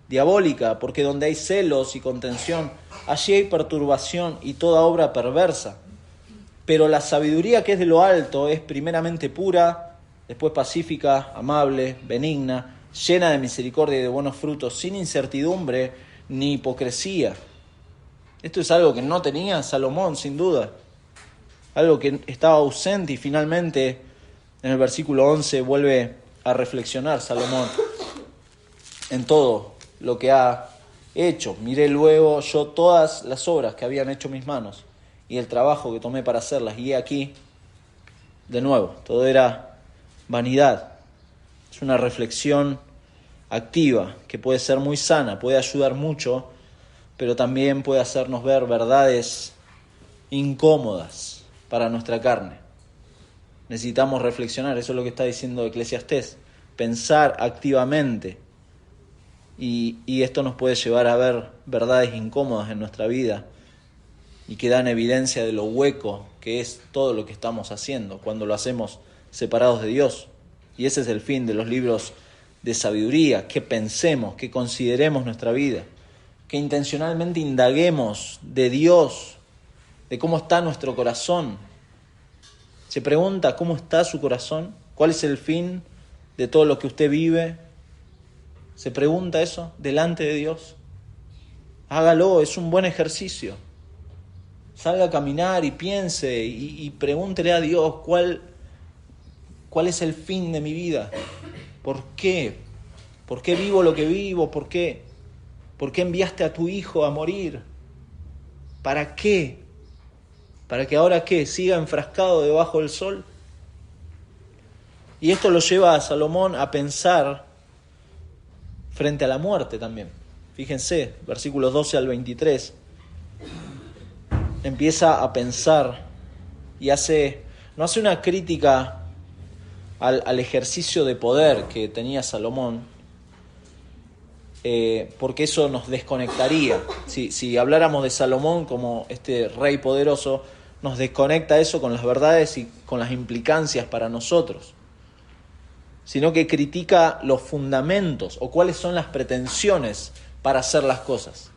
diabólica, porque donde hay celos y contención, allí hay perturbación y toda obra perversa. Pero la sabiduría que es de lo alto es primeramente pura, después pacífica, amable, benigna, llena de misericordia y de buenos frutos, sin incertidumbre ni hipocresía. Esto es algo que no tenía Salomón, sin duda. Algo que estaba ausente, y finalmente en el versículo 11 vuelve a reflexionar Salomón en todo lo que ha hecho. Miré luego yo todas las obras que habían hecho mis manos y el trabajo que tomé para hacerlas, y he aquí, de nuevo, todo era vanidad. Es una reflexión activa que puede ser muy sana, puede ayudar mucho, pero también puede hacernos ver verdades incómodas para nuestra carne. Necesitamos reflexionar, eso es lo que está diciendo Eclesiastés, pensar activamente, y esto nos puede llevar a ver verdades incómodas en nuestra vida y que dan evidencia de lo hueco que es todo lo que estamos haciendo cuando lo hacemos separados de Dios. Y ese es el fin de los libros de sabiduría, que pensemos, que consideremos nuestra vida, que intencionalmente indaguemos de Dios, de cómo está nuestro corazón. ¿Se pregunta cómo está su corazón? ¿Cuál es el fin de todo lo que usted vive? ¿Se pregunta eso delante de Dios? Hágalo, es un buen ejercicio. Salga a caminar y piense y pregúntele a Dios cuál es el fin de mi vida. ¿Por qué? ¿Por qué vivo lo que vivo? ¿Por qué enviaste a tu hijo a morir? ¿Para qué? ¿Para que ahora qué? ¿Siga enfrascado debajo del sol? Y esto lo lleva a Salomón a pensar frente a la muerte también. Fíjense, versículos 12 al 23. Empieza a pensar y no hace una crítica al ejercicio de poder que tenía Salomón, porque eso nos desconectaría. Si habláramos de Salomón como este rey poderoso, nos desconecta eso con las verdades y con las implicancias para nosotros, sino que critica los fundamentos o cuáles son las pretensiones para hacer las cosas.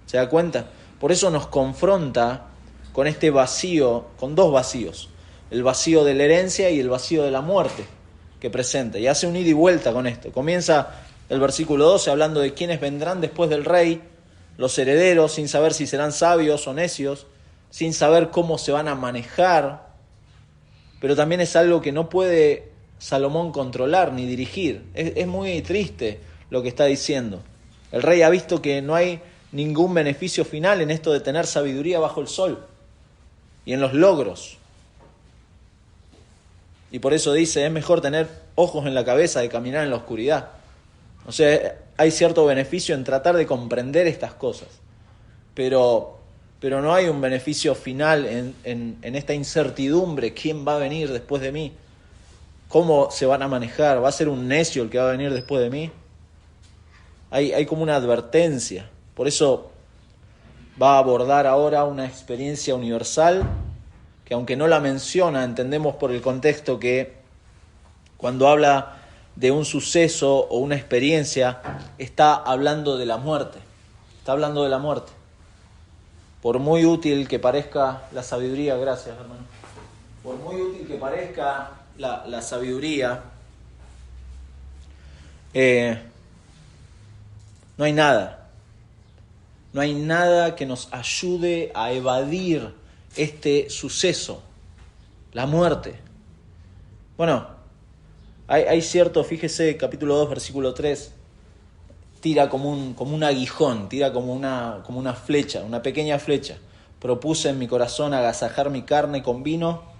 ¿Se da cuenta? Por eso nos confronta con este vacío, con dos vacíos: el vacío de la herencia y el vacío de la muerte que presenta, y hace un ida y vuelta con esto. Comienza el versículo 12 hablando de quiénes vendrán después del rey, los herederos, sin saber si serán sabios o necios, sin saber cómo se van a manejar, pero también es algo que no puede Salomón controlar ni dirigir. Es muy triste lo que está diciendo. El rey ha visto que no hay ningún beneficio final en esto de tener sabiduría bajo el sol y en los logros. Y por eso dice, es mejor tener ojos en la cabeza que caminar en la oscuridad. O sea, hay cierto beneficio en tratar de comprender estas cosas, pero no hay un beneficio final en esta incertidumbre. ¿Quién va a venir después de mí? ¿Cómo se van a manejar? ¿Va a ser un necio el que va a venir después de mí? Hay como una advertencia. Por eso va a abordar ahora una experiencia universal que, aunque no la menciona, entendemos por el contexto que cuando habla de un suceso o una experiencia, está hablando de la muerte. Está hablando de la muerte. Por muy útil que parezca la sabiduría, gracias hermano, por muy útil que parezca la sabiduría, no hay nada que nos ayude a evadir este suceso, la muerte. Bueno, hay cierto, fíjese, capítulo 2, versículo 3, tira como un aguijón, tira como una flecha, una pequeña flecha. Propuse en mi corazón agasajar mi carne con vino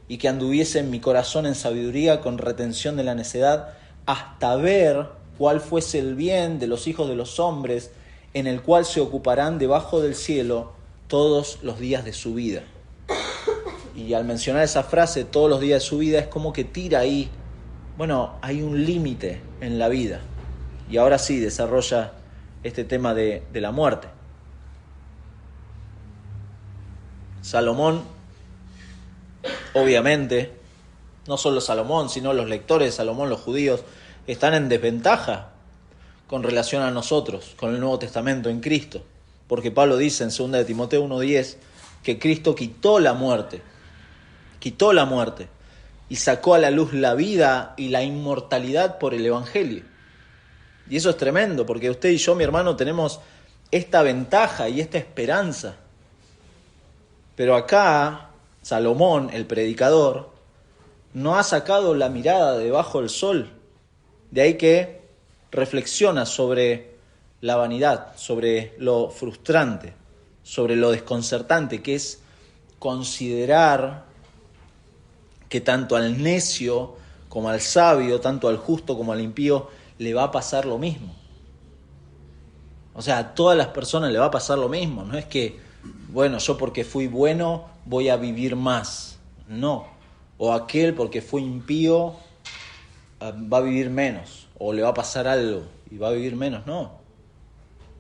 y que anduviese en mi corazón en sabiduría con retención de la necedad, hasta ver cuál fuese el bien de los hijos de los hombres, en el cual se ocuparán debajo del cielo todos los días de su vida. Y al mencionar esa frase, todos los días de su vida, es como que tira ahí, bueno, hay un límite en la vida. Y ahora sí desarrolla este tema de la muerte. Salomón, obviamente, no solo Salomón, sino los lectores de Salomón, los judíos, están en desventaja con relación a nosotros, con el Nuevo Testamento en Cristo. Porque Pablo dice en 2 de Timoteo 1:10 que Cristo quitó la muerte y sacó a la luz la vida y la inmortalidad por el Evangelio. Y eso es tremendo, porque usted y yo, mi hermano, tenemos esta ventaja y esta esperanza. Pero acá, Salomón, el predicador, no ha sacado la mirada debajo del sol. De ahí que reflexiona sobre la vanidad, sobre lo frustrante, sobre lo desconcertante que es considerar que tanto al necio como al sabio, tanto al justo como al impío, le va a pasar lo mismo. O sea, a todas las personas le va a pasar lo mismo. No es que, bueno, yo porque fui bueno voy a vivir más. No. O aquel porque fue impío va a vivir menos. O le va a pasar algo y va a vivir menos.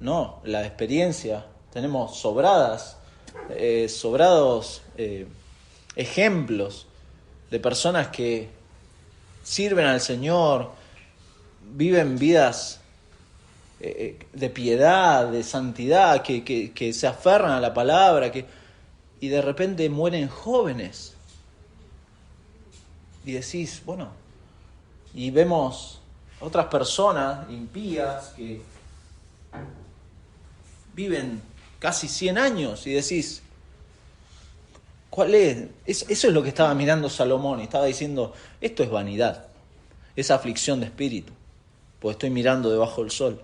No, la experiencia, tenemos sobrados ejemplos de personas que sirven al Señor, viven vidas de piedad, de santidad, que se aferran a la palabra, y de repente mueren jóvenes. Y decís, bueno, y vemos otras personas impías que viven casi 100 años y decís, ¿cuál es? Eso es lo que estaba mirando Salomón y estaba diciendo, esto es vanidad, es aflicción de espíritu, pues estoy mirando debajo del sol.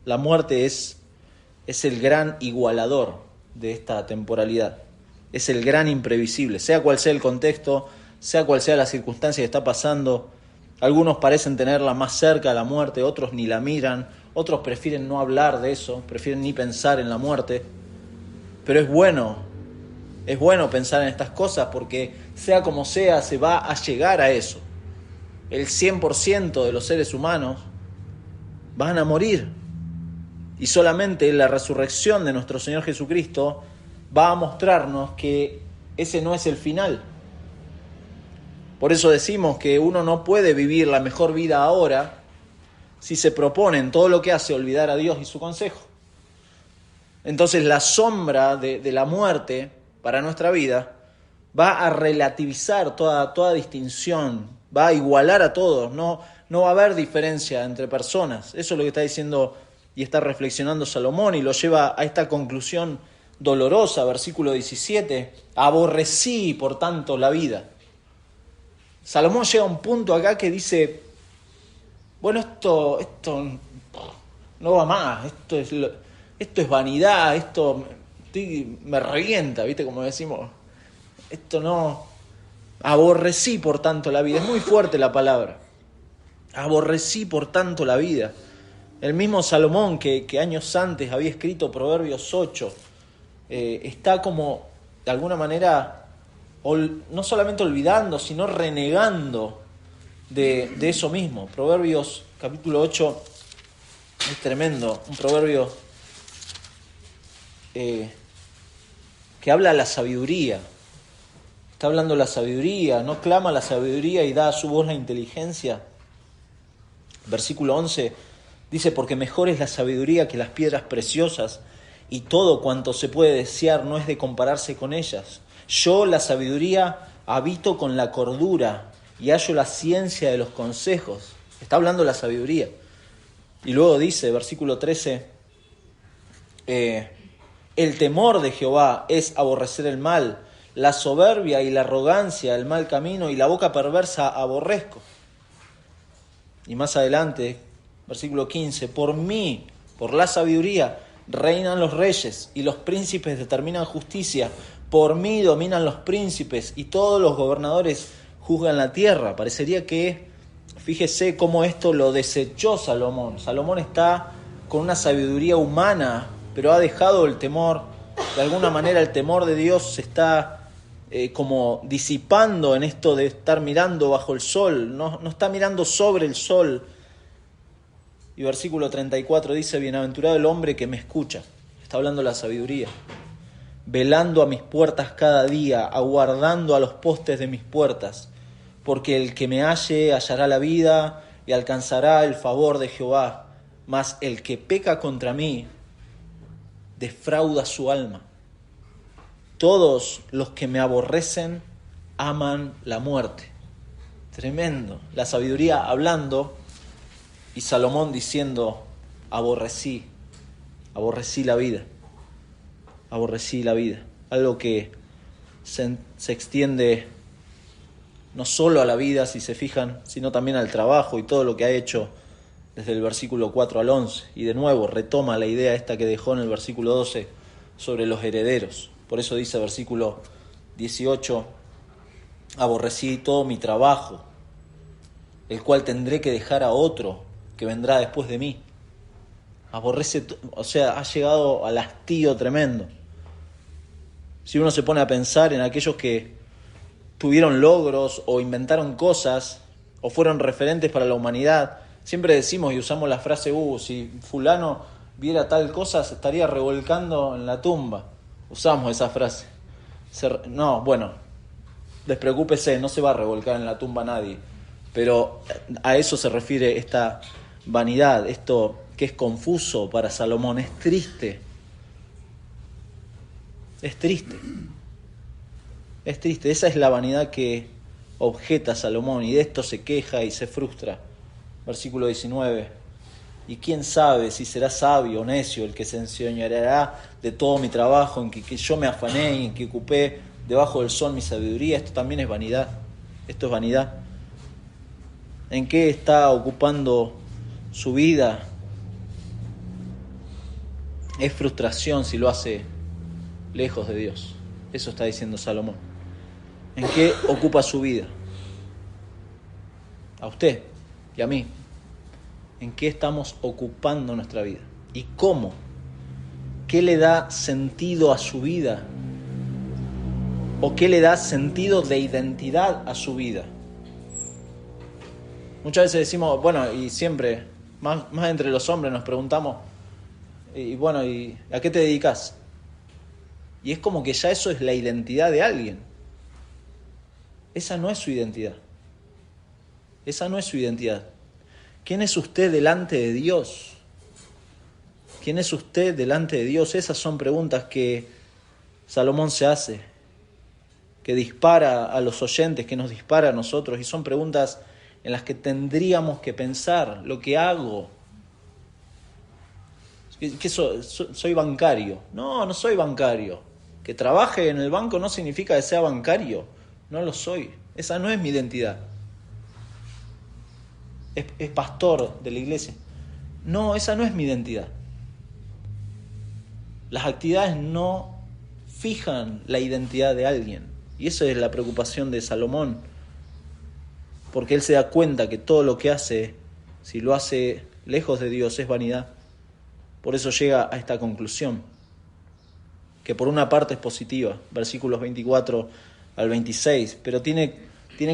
La muerte es el gran igualador de esta temporalidad, es el gran imprevisible, sea cual sea el contexto, sea cual sea la circunstancia que está pasando. Algunos parecen tenerla más cerca de la muerte, otros ni la miran, otros prefieren no hablar de eso, prefieren ni pensar en la muerte. Pero es bueno pensar en estas cosas porque sea como sea, se va a llegar a eso. El 100% de los seres humanos van a morir. Y solamente la resurrección de nuestro Señor Jesucristo va a mostrarnos que ese no es el final. Por eso decimos que uno no puede vivir la mejor vida ahora si se propone en todo lo que hace olvidar a Dios y su consejo. Entonces la sombra de la muerte para nuestra vida va a relativizar toda distinción, va a igualar a todos, no va a haber diferencia entre personas. Eso es lo que está diciendo y está reflexionando Salomón y lo lleva a esta conclusión dolorosa, versículo 17, aborrecí por tanto la vida. Salomón llega a un punto acá que dice, bueno, esto no va más, esto es vanidad, esto me revienta, ¿viste? Como decimos, esto no, aborrecí por tanto la vida, es muy fuerte la palabra, aborrecí por tanto la vida. El mismo Salomón que años antes había escrito Proverbios 8, está como, de alguna manera, no solamente olvidando, sino renegando de eso mismo. Proverbios capítulo 8 es tremendo, un proverbio que habla de la sabiduría. Está hablando de la sabiduría, no clama la sabiduría y da a su voz la inteligencia. Versículo 11 dice, porque mejor es la sabiduría que las piedras preciosas, y todo cuanto se puede desear no es de compararse con ellas. Yo, la sabiduría, habito con la cordura y hallo la ciencia de los consejos. Está hablando de la sabiduría. Y luego dice, versículo 13, el temor de Jehová es aborrecer el mal, la soberbia y la arrogancia, el mal camino y la boca perversa aborrezco. Y más adelante, versículo 15, por mí, por la sabiduría, reinan los reyes y los príncipes determinan justicia. Por mí dominan los príncipes y todos los gobernadores juzgan la tierra. Parecería que, fíjese cómo esto lo desechó Salomón. Salomón está con una sabiduría humana, pero ha dejado el temor. De alguna manera el temor de Dios se está como disipando en esto de estar mirando bajo el sol. No está mirando sobre el sol. Y versículo 34 dice, bienaventurado el hombre que me escucha. Está hablando de la sabiduría. Velando a mis puertas cada día, aguardando a los postes de mis puertas, porque el que me halle hallará la vida y alcanzará el favor de Jehová, mas el que peca contra mí defrauda su alma. Todos los que me aborrecen aman la muerte. Tremendo. La sabiduría hablando y Salomón diciendo, aborrecí la vida. Aborrecí la vida. Algo que se extiende no solo a la vida, si se fijan, sino también al trabajo y todo lo que ha hecho desde el versículo 4 al 11. Y de nuevo retoma la idea esta que dejó en el versículo 12 sobre los herederos. Por eso dice versículo 18, aborrecí todo mi trabajo, el cual tendré que dejar a otro que vendrá después de mí. Aborrece, ha llegado al hastío tremendo. Si uno se pone a pensar en aquellos que tuvieron logros o inventaron cosas o fueron referentes para la humanidad, siempre decimos y usamos la frase, si fulano viera tal cosa se estaría revolcando en la tumba. Usamos esa frase. Despreocúpese, no se va a revolcar en la tumba nadie. Pero a eso se refiere esta vanidad, esto que es confuso para Salomón, es triste. Es triste. Es triste. Esa es la vanidad que objeta Salomón y de esto se queja y se frustra. Versículo 19. Y quién sabe si será sabio o necio el que se enseñoreará de todo mi trabajo, en que yo me afané y en que ocupé debajo del sol mi sabiduría. Esto también es vanidad. Esto es vanidad. ¿En qué está ocupando su vida? Es frustración si lo hace lejos de Dios. Eso está diciendo Salomón. ¿En qué ocupa su vida? A usted y a mí. ¿En qué estamos ocupando nuestra vida? ¿Y cómo? ¿Qué le da sentido a su vida? ¿O qué le da sentido de identidad a su vida? Muchas veces decimos, bueno, y siempre, más entre los hombres nos preguntamos, y bueno, ¿y a qué te dedicas? Y es como que ya eso es la identidad de alguien. Esa no es su identidad. Esa no es su identidad. ¿Quién es usted delante de Dios? ¿Quién es usted delante de Dios? Esas son preguntas que Salomón se hace, que dispara a los oyentes, que nos dispara a nosotros, y son preguntas en las que tendríamos que pensar. Lo que hago. ¿Qué soy bancario? No, no soy bancario. Que trabaje en el banco no significa que sea bancario. No lo soy. Esa no es mi identidad. Es pastor de la iglesia. No, esa no es mi identidad. Las actividades no fijan la identidad de alguien. Y esa es la preocupación de Salomón. Porque él se da cuenta que todo lo que hace, si lo hace lejos de Dios, es vanidad. Por eso llega a esta conclusión, que por una parte es positiva, versículos 24 al 26, pero tiene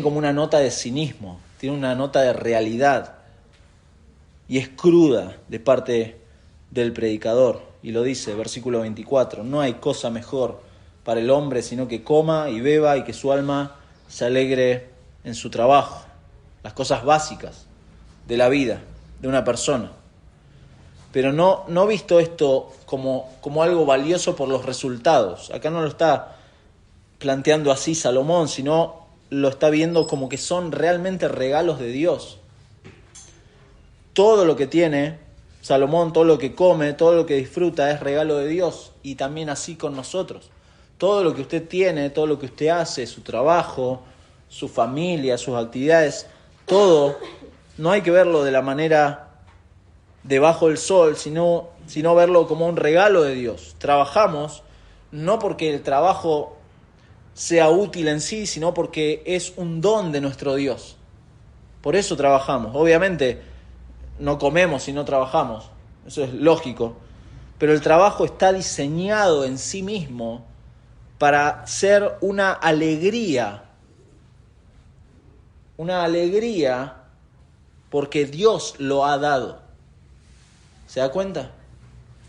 como una nota de cinismo, tiene una nota de realidad, y es cruda de parte del predicador. Y lo dice, versículo 24, no hay cosa mejor para el hombre sino que coma y beba y que su alma se alegre en su trabajo. Las cosas básicas de la vida de una persona. Pero no visto esto como algo valioso por los resultados. Acá no lo está planteando así Salomón, sino lo está viendo como que son realmente regalos de Dios. Todo lo que tiene Salomón, todo lo que come, todo lo que disfruta es regalo de Dios, y también así con nosotros. Todo lo que usted tiene, todo lo que usted hace, su trabajo, su familia, sus actividades, todo, no hay que verlo de la manera debajo del sol, sino verlo como un regalo de Dios. Trabajamos no porque el trabajo sea útil en sí, sino porque es un don de nuestro Dios. Por eso trabajamos. Obviamente no comemos si no trabajamos, eso es lógico, pero el trabajo está diseñado en sí mismo para ser una alegría porque Dios lo ha dado. ¿Se da cuenta?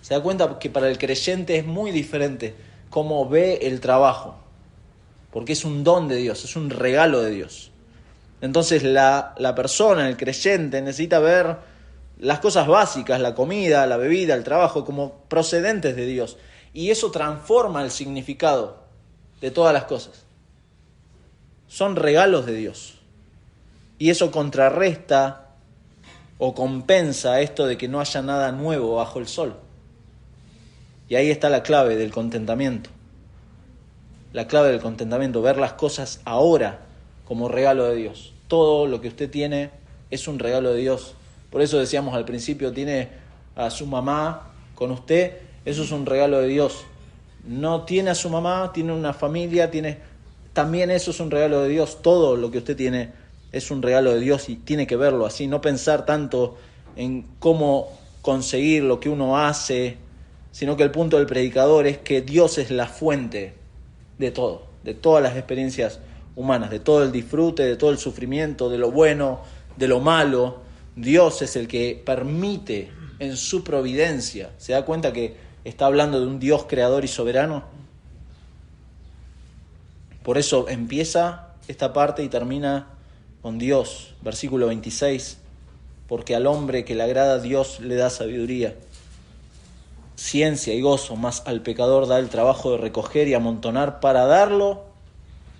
Se da cuenta que para el creyente es muy diferente cómo ve el trabajo, porque es un don de Dios, es un regalo de Dios. Entonces la persona, el creyente, necesita ver las cosas básicas, la comida, la bebida, el trabajo, como procedentes de Dios. Y eso transforma el significado de todas las cosas. Son regalos de Dios. Y eso contrarresta o compensa esto de que no haya nada nuevo bajo el sol. Y ahí está la clave del contentamiento. La clave del contentamiento, ver las cosas ahora como regalo de Dios. Todo lo que usted tiene es un regalo de Dios. Por eso decíamos al principio, tiene a su mamá con usted, eso es un regalo de Dios. No tiene a su mamá, tiene una familia, también eso es un regalo de Dios. Todo lo que usted tiene es un regalo de Dios y tiene que verlo así, no pensar tanto en cómo conseguir lo que uno hace, sino que el punto del predicador es que Dios es la fuente de todo, de todas las experiencias humanas, de todo el disfrute, de todo el sufrimiento, de lo bueno, de lo malo. Dios es el que permite en su providencia. ¿Se da cuenta que está hablando de un Dios creador y soberano? Por eso empieza esta parte y termina con Dios. Versículo 26. Porque al hombre que le agrada a Dios le da sabiduría, ciencia y gozo, mas al pecador da el trabajo de recoger y amontonar para darlo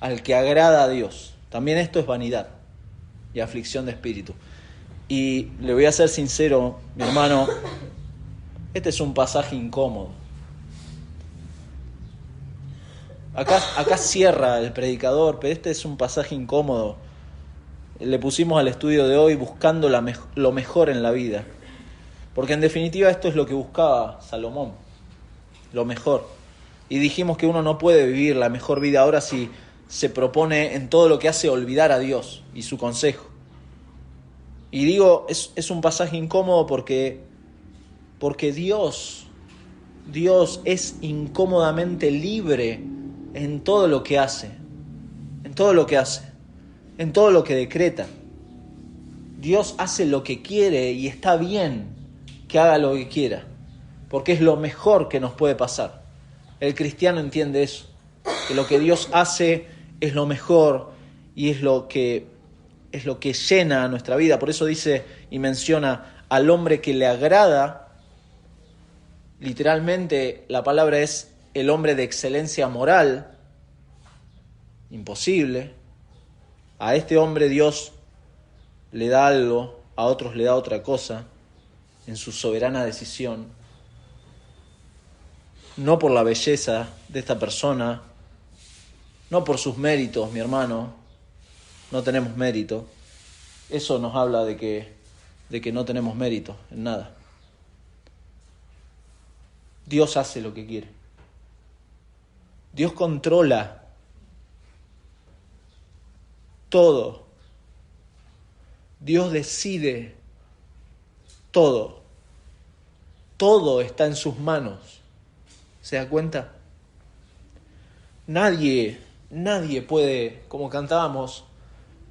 al que agrada a Dios. También esto es vanidad y aflicción de espíritu. Y le voy a ser sincero, mi hermano, este es un pasaje incómodo. Acá cierra el predicador, pero este es un pasaje incómodo. Le pusimos al estudio de hoy buscando lo mejor en la vida. Porque en definitiva esto es lo que buscaba Salomón, lo mejor. Y dijimos que uno no puede vivir la mejor vida ahora si se propone en todo lo que hace olvidar a Dios y su consejo. Y digo, es un pasaje incómodo porque Dios es incómodamente libre en todo lo que hace, en todo lo que decreta. Dios hace lo que quiere y está bien que haga lo que quiera, porque es lo mejor que nos puede pasar. El cristiano entiende eso, que lo que Dios hace es lo mejor y es lo que llena nuestra vida. Por eso dice y menciona al hombre que le agrada. Literalmente la palabra es el hombre de excelencia moral. Imposible. A este hombre Dios le da algo, a otros le da otra cosa, en su soberana decisión. No por la belleza de esta persona, no por sus méritos, mi hermano, no tenemos mérito. Eso nos habla de que no tenemos mérito en nada. Dios hace lo que quiere. Dios controla todo. Dios decide todo. Todo está en sus manos. ¿Se da cuenta? Nadie puede, como cantábamos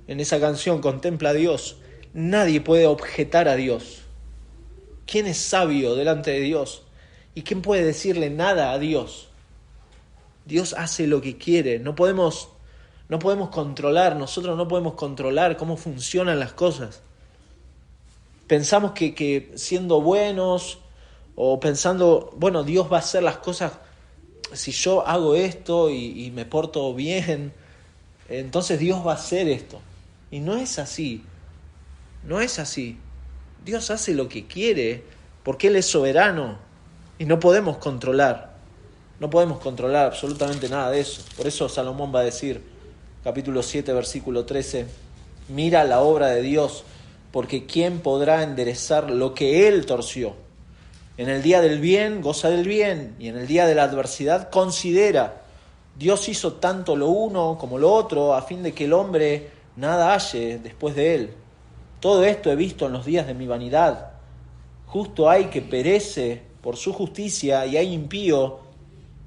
en esa canción, Contempla a Dios, nadie puede objetar a Dios. ¿Quién es sabio delante de Dios? ¿Y quién puede decirle nada a Dios? Dios hace lo que quiere. No podemos controlar, nosotros no podemos controlar cómo funcionan las cosas. Pensamos que siendo buenos o pensando, bueno, Dios va a hacer las cosas, si yo hago esto y me porto bien, entonces Dios va a hacer esto. Y no es así. No es así. Dios hace lo que quiere porque Él es soberano y no podemos controlar. No podemos controlar absolutamente nada de eso. Por eso Salomón va a decir, capítulo 7, versículo 13, mira la obra de Dios, porque ¿quién podrá enderezar lo que Él torció? En el día del bien, goza del bien, y en el día de la adversidad, considera. Dios hizo tanto lo uno como lo otro, a fin de que el hombre nada halle después de él. Todo esto he visto en los días de mi vanidad. Justo hay que perece por su justicia, y hay impío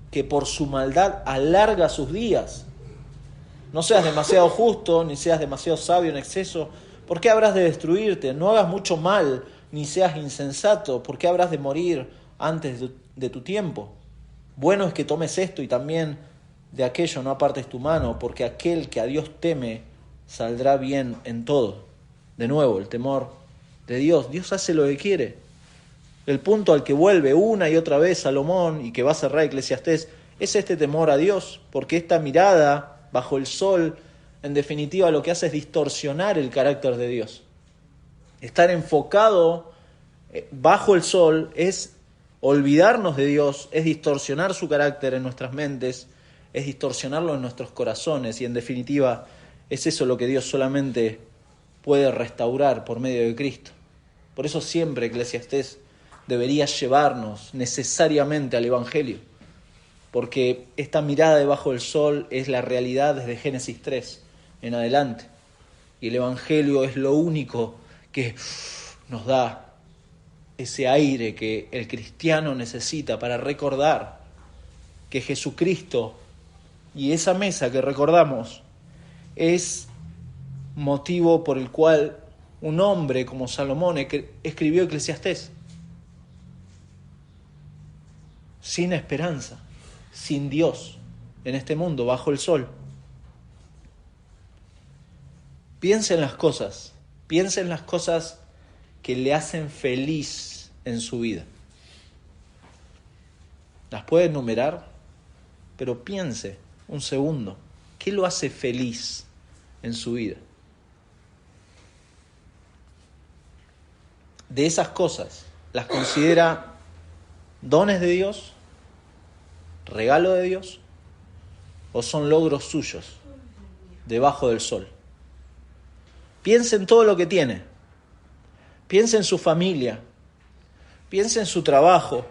que por su maldad alarga sus días. No seas demasiado justo, ni seas demasiado sabio en exceso. ¿Por qué habrás de destruirte? No hagas mucho mal, ni seas insensato. ¿Por qué habrás de morir antes de tu tiempo? Bueno es que tomes esto y también de aquello no apartes tu mano, porque aquel que a Dios teme saldrá bien en todo. De nuevo, el temor de Dios. Dios hace lo que quiere. El punto al que vuelve una y otra vez Salomón, y que va a cerrar Eclesiastés, es este temor a Dios, porque esta mirada bajo el sol, en definitiva, lo que hace es distorsionar el carácter de Dios. Estar enfocado bajo el sol es olvidarnos de Dios, es distorsionar su carácter en nuestras mentes, es distorsionarlo en nuestros corazones, y en definitiva es eso lo que Dios solamente puede restaurar por medio de Cristo. Por eso siempre Eclesiastés debería llevarnos necesariamente al Evangelio, porque esta mirada debajo del sol es la realidad desde Génesis 3 en adelante, y el Evangelio es lo único que nos da ese aire que el cristiano necesita para recordar que Jesucristo y esa mesa que recordamos es motivo por el cual un hombre como Salomón escribió Eclesiastés. Sin esperanza, sin Dios, en este mundo, bajo el sol. Piensa en las cosas que le hacen feliz en su vida. Las puede enumerar, pero piense un segundo, ¿qué lo hace feliz en su vida? De esas cosas, ¿las considera dones de Dios, regalo de Dios, o son logros suyos debajo del sol? Piense en todo lo que tiene. Piense en su familia. Piense en su trabajo.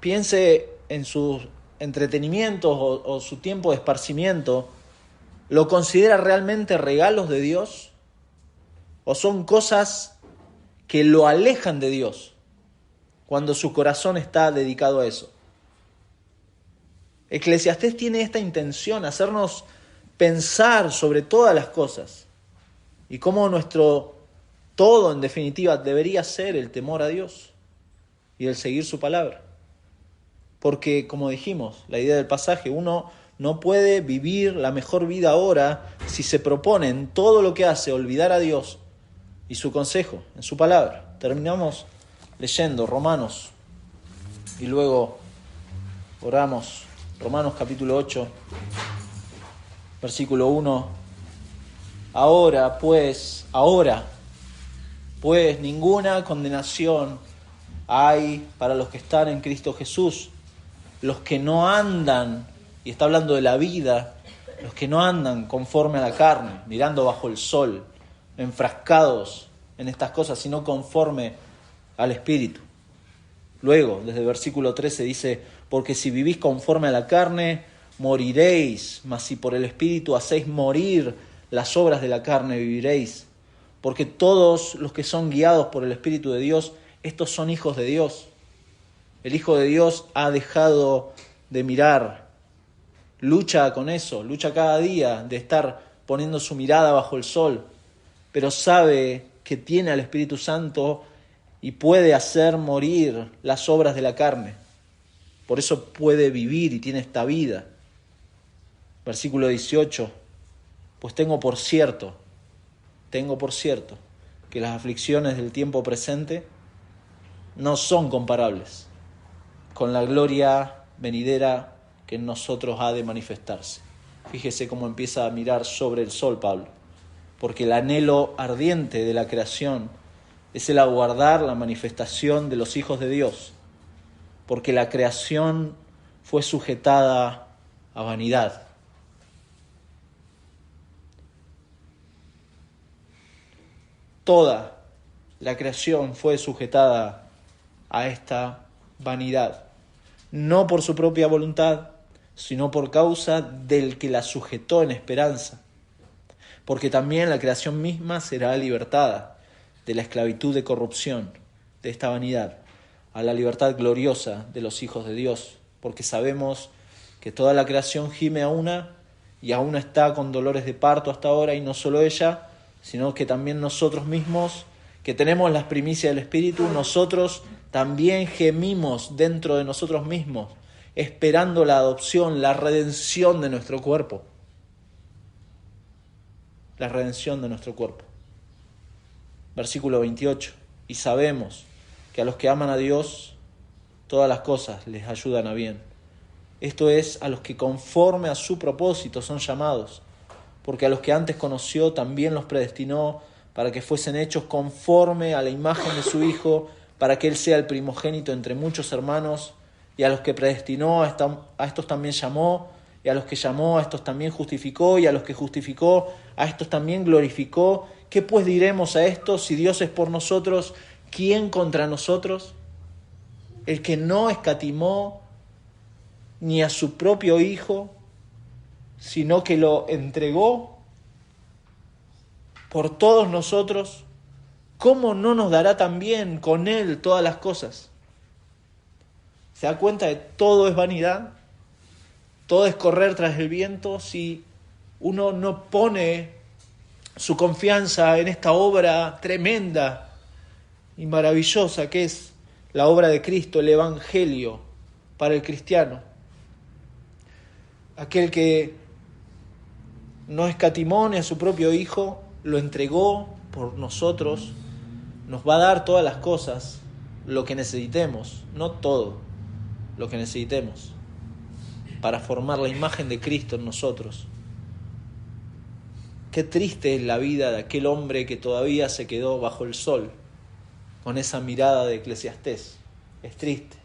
Piense en sus entretenimientos o su tiempo de esparcimiento. ¿Lo considera realmente regalos de Dios? ¿O son cosas que lo alejan de Dios cuando su corazón está dedicado a eso? Eclesiastés tiene esta intención, hacernos pensar sobre todas las cosas y cómo nuestro todo, en definitiva, debería ser el temor a Dios y el seguir su palabra. Porque, como dijimos, la idea del pasaje, uno no puede vivir la mejor vida ahora si se propone en todo lo que hace olvidar a Dios y su consejo, en su palabra. Terminamos leyendo Romanos y luego oramos. Romanos capítulo 8, versículo 1. Ahora pues ninguna condenación hay para los que están en Cristo Jesús, los que no andan, y está hablando de la vida, los que no andan conforme a la carne, mirando bajo el sol, enfrascados en estas cosas, sino conforme al Espíritu. Luego, desde el versículo 13 dice, porque si vivís conforme a la carne, moriréis, mas si por el Espíritu hacéis morir las obras de la carne, viviréis. Porque todos los que son guiados por el Espíritu de Dios, estos son hijos de Dios. El Hijo de Dios ha dejado de mirar, lucha con eso, lucha cada día de estar poniendo su mirada bajo el sol, pero sabe que tiene al Espíritu Santo y puede hacer morir las obras de la carne. Por eso puede vivir y tiene esta vida. Versículo 18. Pues tengo por cierto que las aflicciones del tiempo presente no son comparables con la gloria venidera que en nosotros ha de manifestarse. Fíjese cómo empieza a mirar sobre el sol Pablo. Porque el anhelo ardiente de la creación es el aguardar la manifestación de los hijos de Dios. Porque la creación fue sujetada a vanidad. Toda la creación fue sujetada a esta vanidad. No por su propia voluntad, sino por causa del que la sujetó en esperanza. Porque también la creación misma será libertada de la esclavitud de corrupción, de esta vanidad, a la libertad gloriosa de los hijos de Dios. Porque sabemos que toda la creación gime a una y aún está con dolores de parto hasta ahora, y no solo ella, sino que también nosotros mismos, que tenemos las primicias del Espíritu, nosotros también gemimos dentro de nosotros mismos, esperando la adopción, la redención de nuestro cuerpo. La redención de nuestro cuerpo. Versículo 28. Y sabemos que a los que aman a Dios, todas las cosas les ayudan a bien. Esto es, a los que conforme a su propósito son llamados. Porque a los que antes conoció también los predestinó para que fuesen hechos conforme a la imagen de su Hijo, para que Él sea el primogénito entre muchos hermanos. Y a los que predestinó, a estos también llamó, y a los que llamó, a estos también justificó, y a los que justificó, a estos también glorificó. ¿Qué pues diremos a estos? Si Dios es por nosotros, ¿quién contra nosotros? El que no escatimó ni a su propio Hijo, sino que lo entregó por todos nosotros, ¿cómo no nos dará también con Él todas las cosas? ¿Se da cuenta de todo es vanidad? Todo es correr tras el viento si uno no pone su confianza en esta obra tremenda y maravillosa que es la obra de Cristo, el Evangelio para el cristiano. Aquel que no escatimó ni a su propio Hijo, lo entregó por nosotros, nos va a dar todas las cosas, lo que necesitemos, no todo, lo que necesitemos, para formar la imagen de Cristo en nosotros. Qué triste es la vida de aquel hombre que todavía se quedó bajo el sol, con esa mirada de Eclesiastés. Es triste.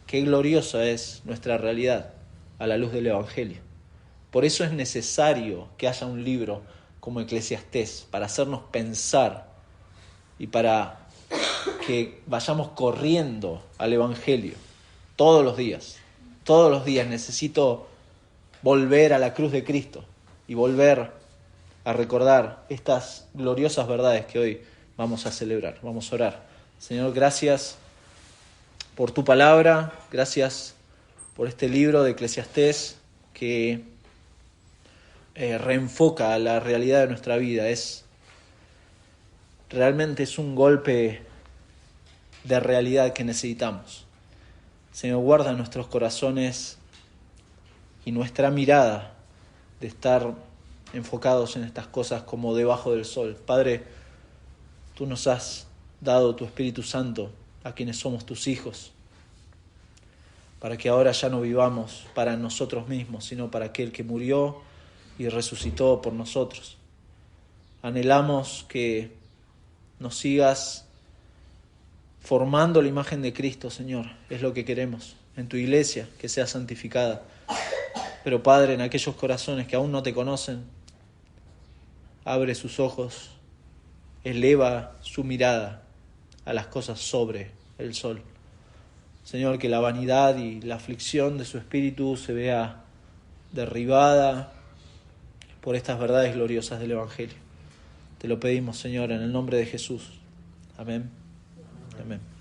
Qué gloriosa es nuestra realidad a la luz del Evangelio. Por eso es necesario que haya un libro como Eclesiastés, para hacernos pensar y para que vayamos corriendo al Evangelio todos los días. Todos los días necesito volver a la cruz de Cristo y volver a recordar estas gloriosas verdades que hoy vamos a celebrar. Vamos a orar. Señor, gracias por tu palabra, gracias por este libro de Eclesiastés que reenfoca la realidad de nuestra vida. Realmente es un golpe de realidad que necesitamos. Señor, guarda nuestros corazones y nuestra mirada de estar enfocados en estas cosas como debajo del sol. Padre, tú nos has dado tu Espíritu Santo a quienes somos tus hijos, para que ahora ya no vivamos para nosotros mismos, sino para aquel que murió y resucitó por nosotros. Anhelamos que nos sigas formando la imagen de Cristo, Señor. Es lo que queremos en tu iglesia, que sea santificada. Pero Padre, en aquellos corazones que aún no te conocen, abre sus ojos, eleva su mirada a las cosas sobre el sol. Señor, que la vanidad y la aflicción de su espíritu se vea derribada por estas verdades gloriosas del Evangelio. Te lo pedimos, Señor, en el nombre de Jesús. Amén. Amén.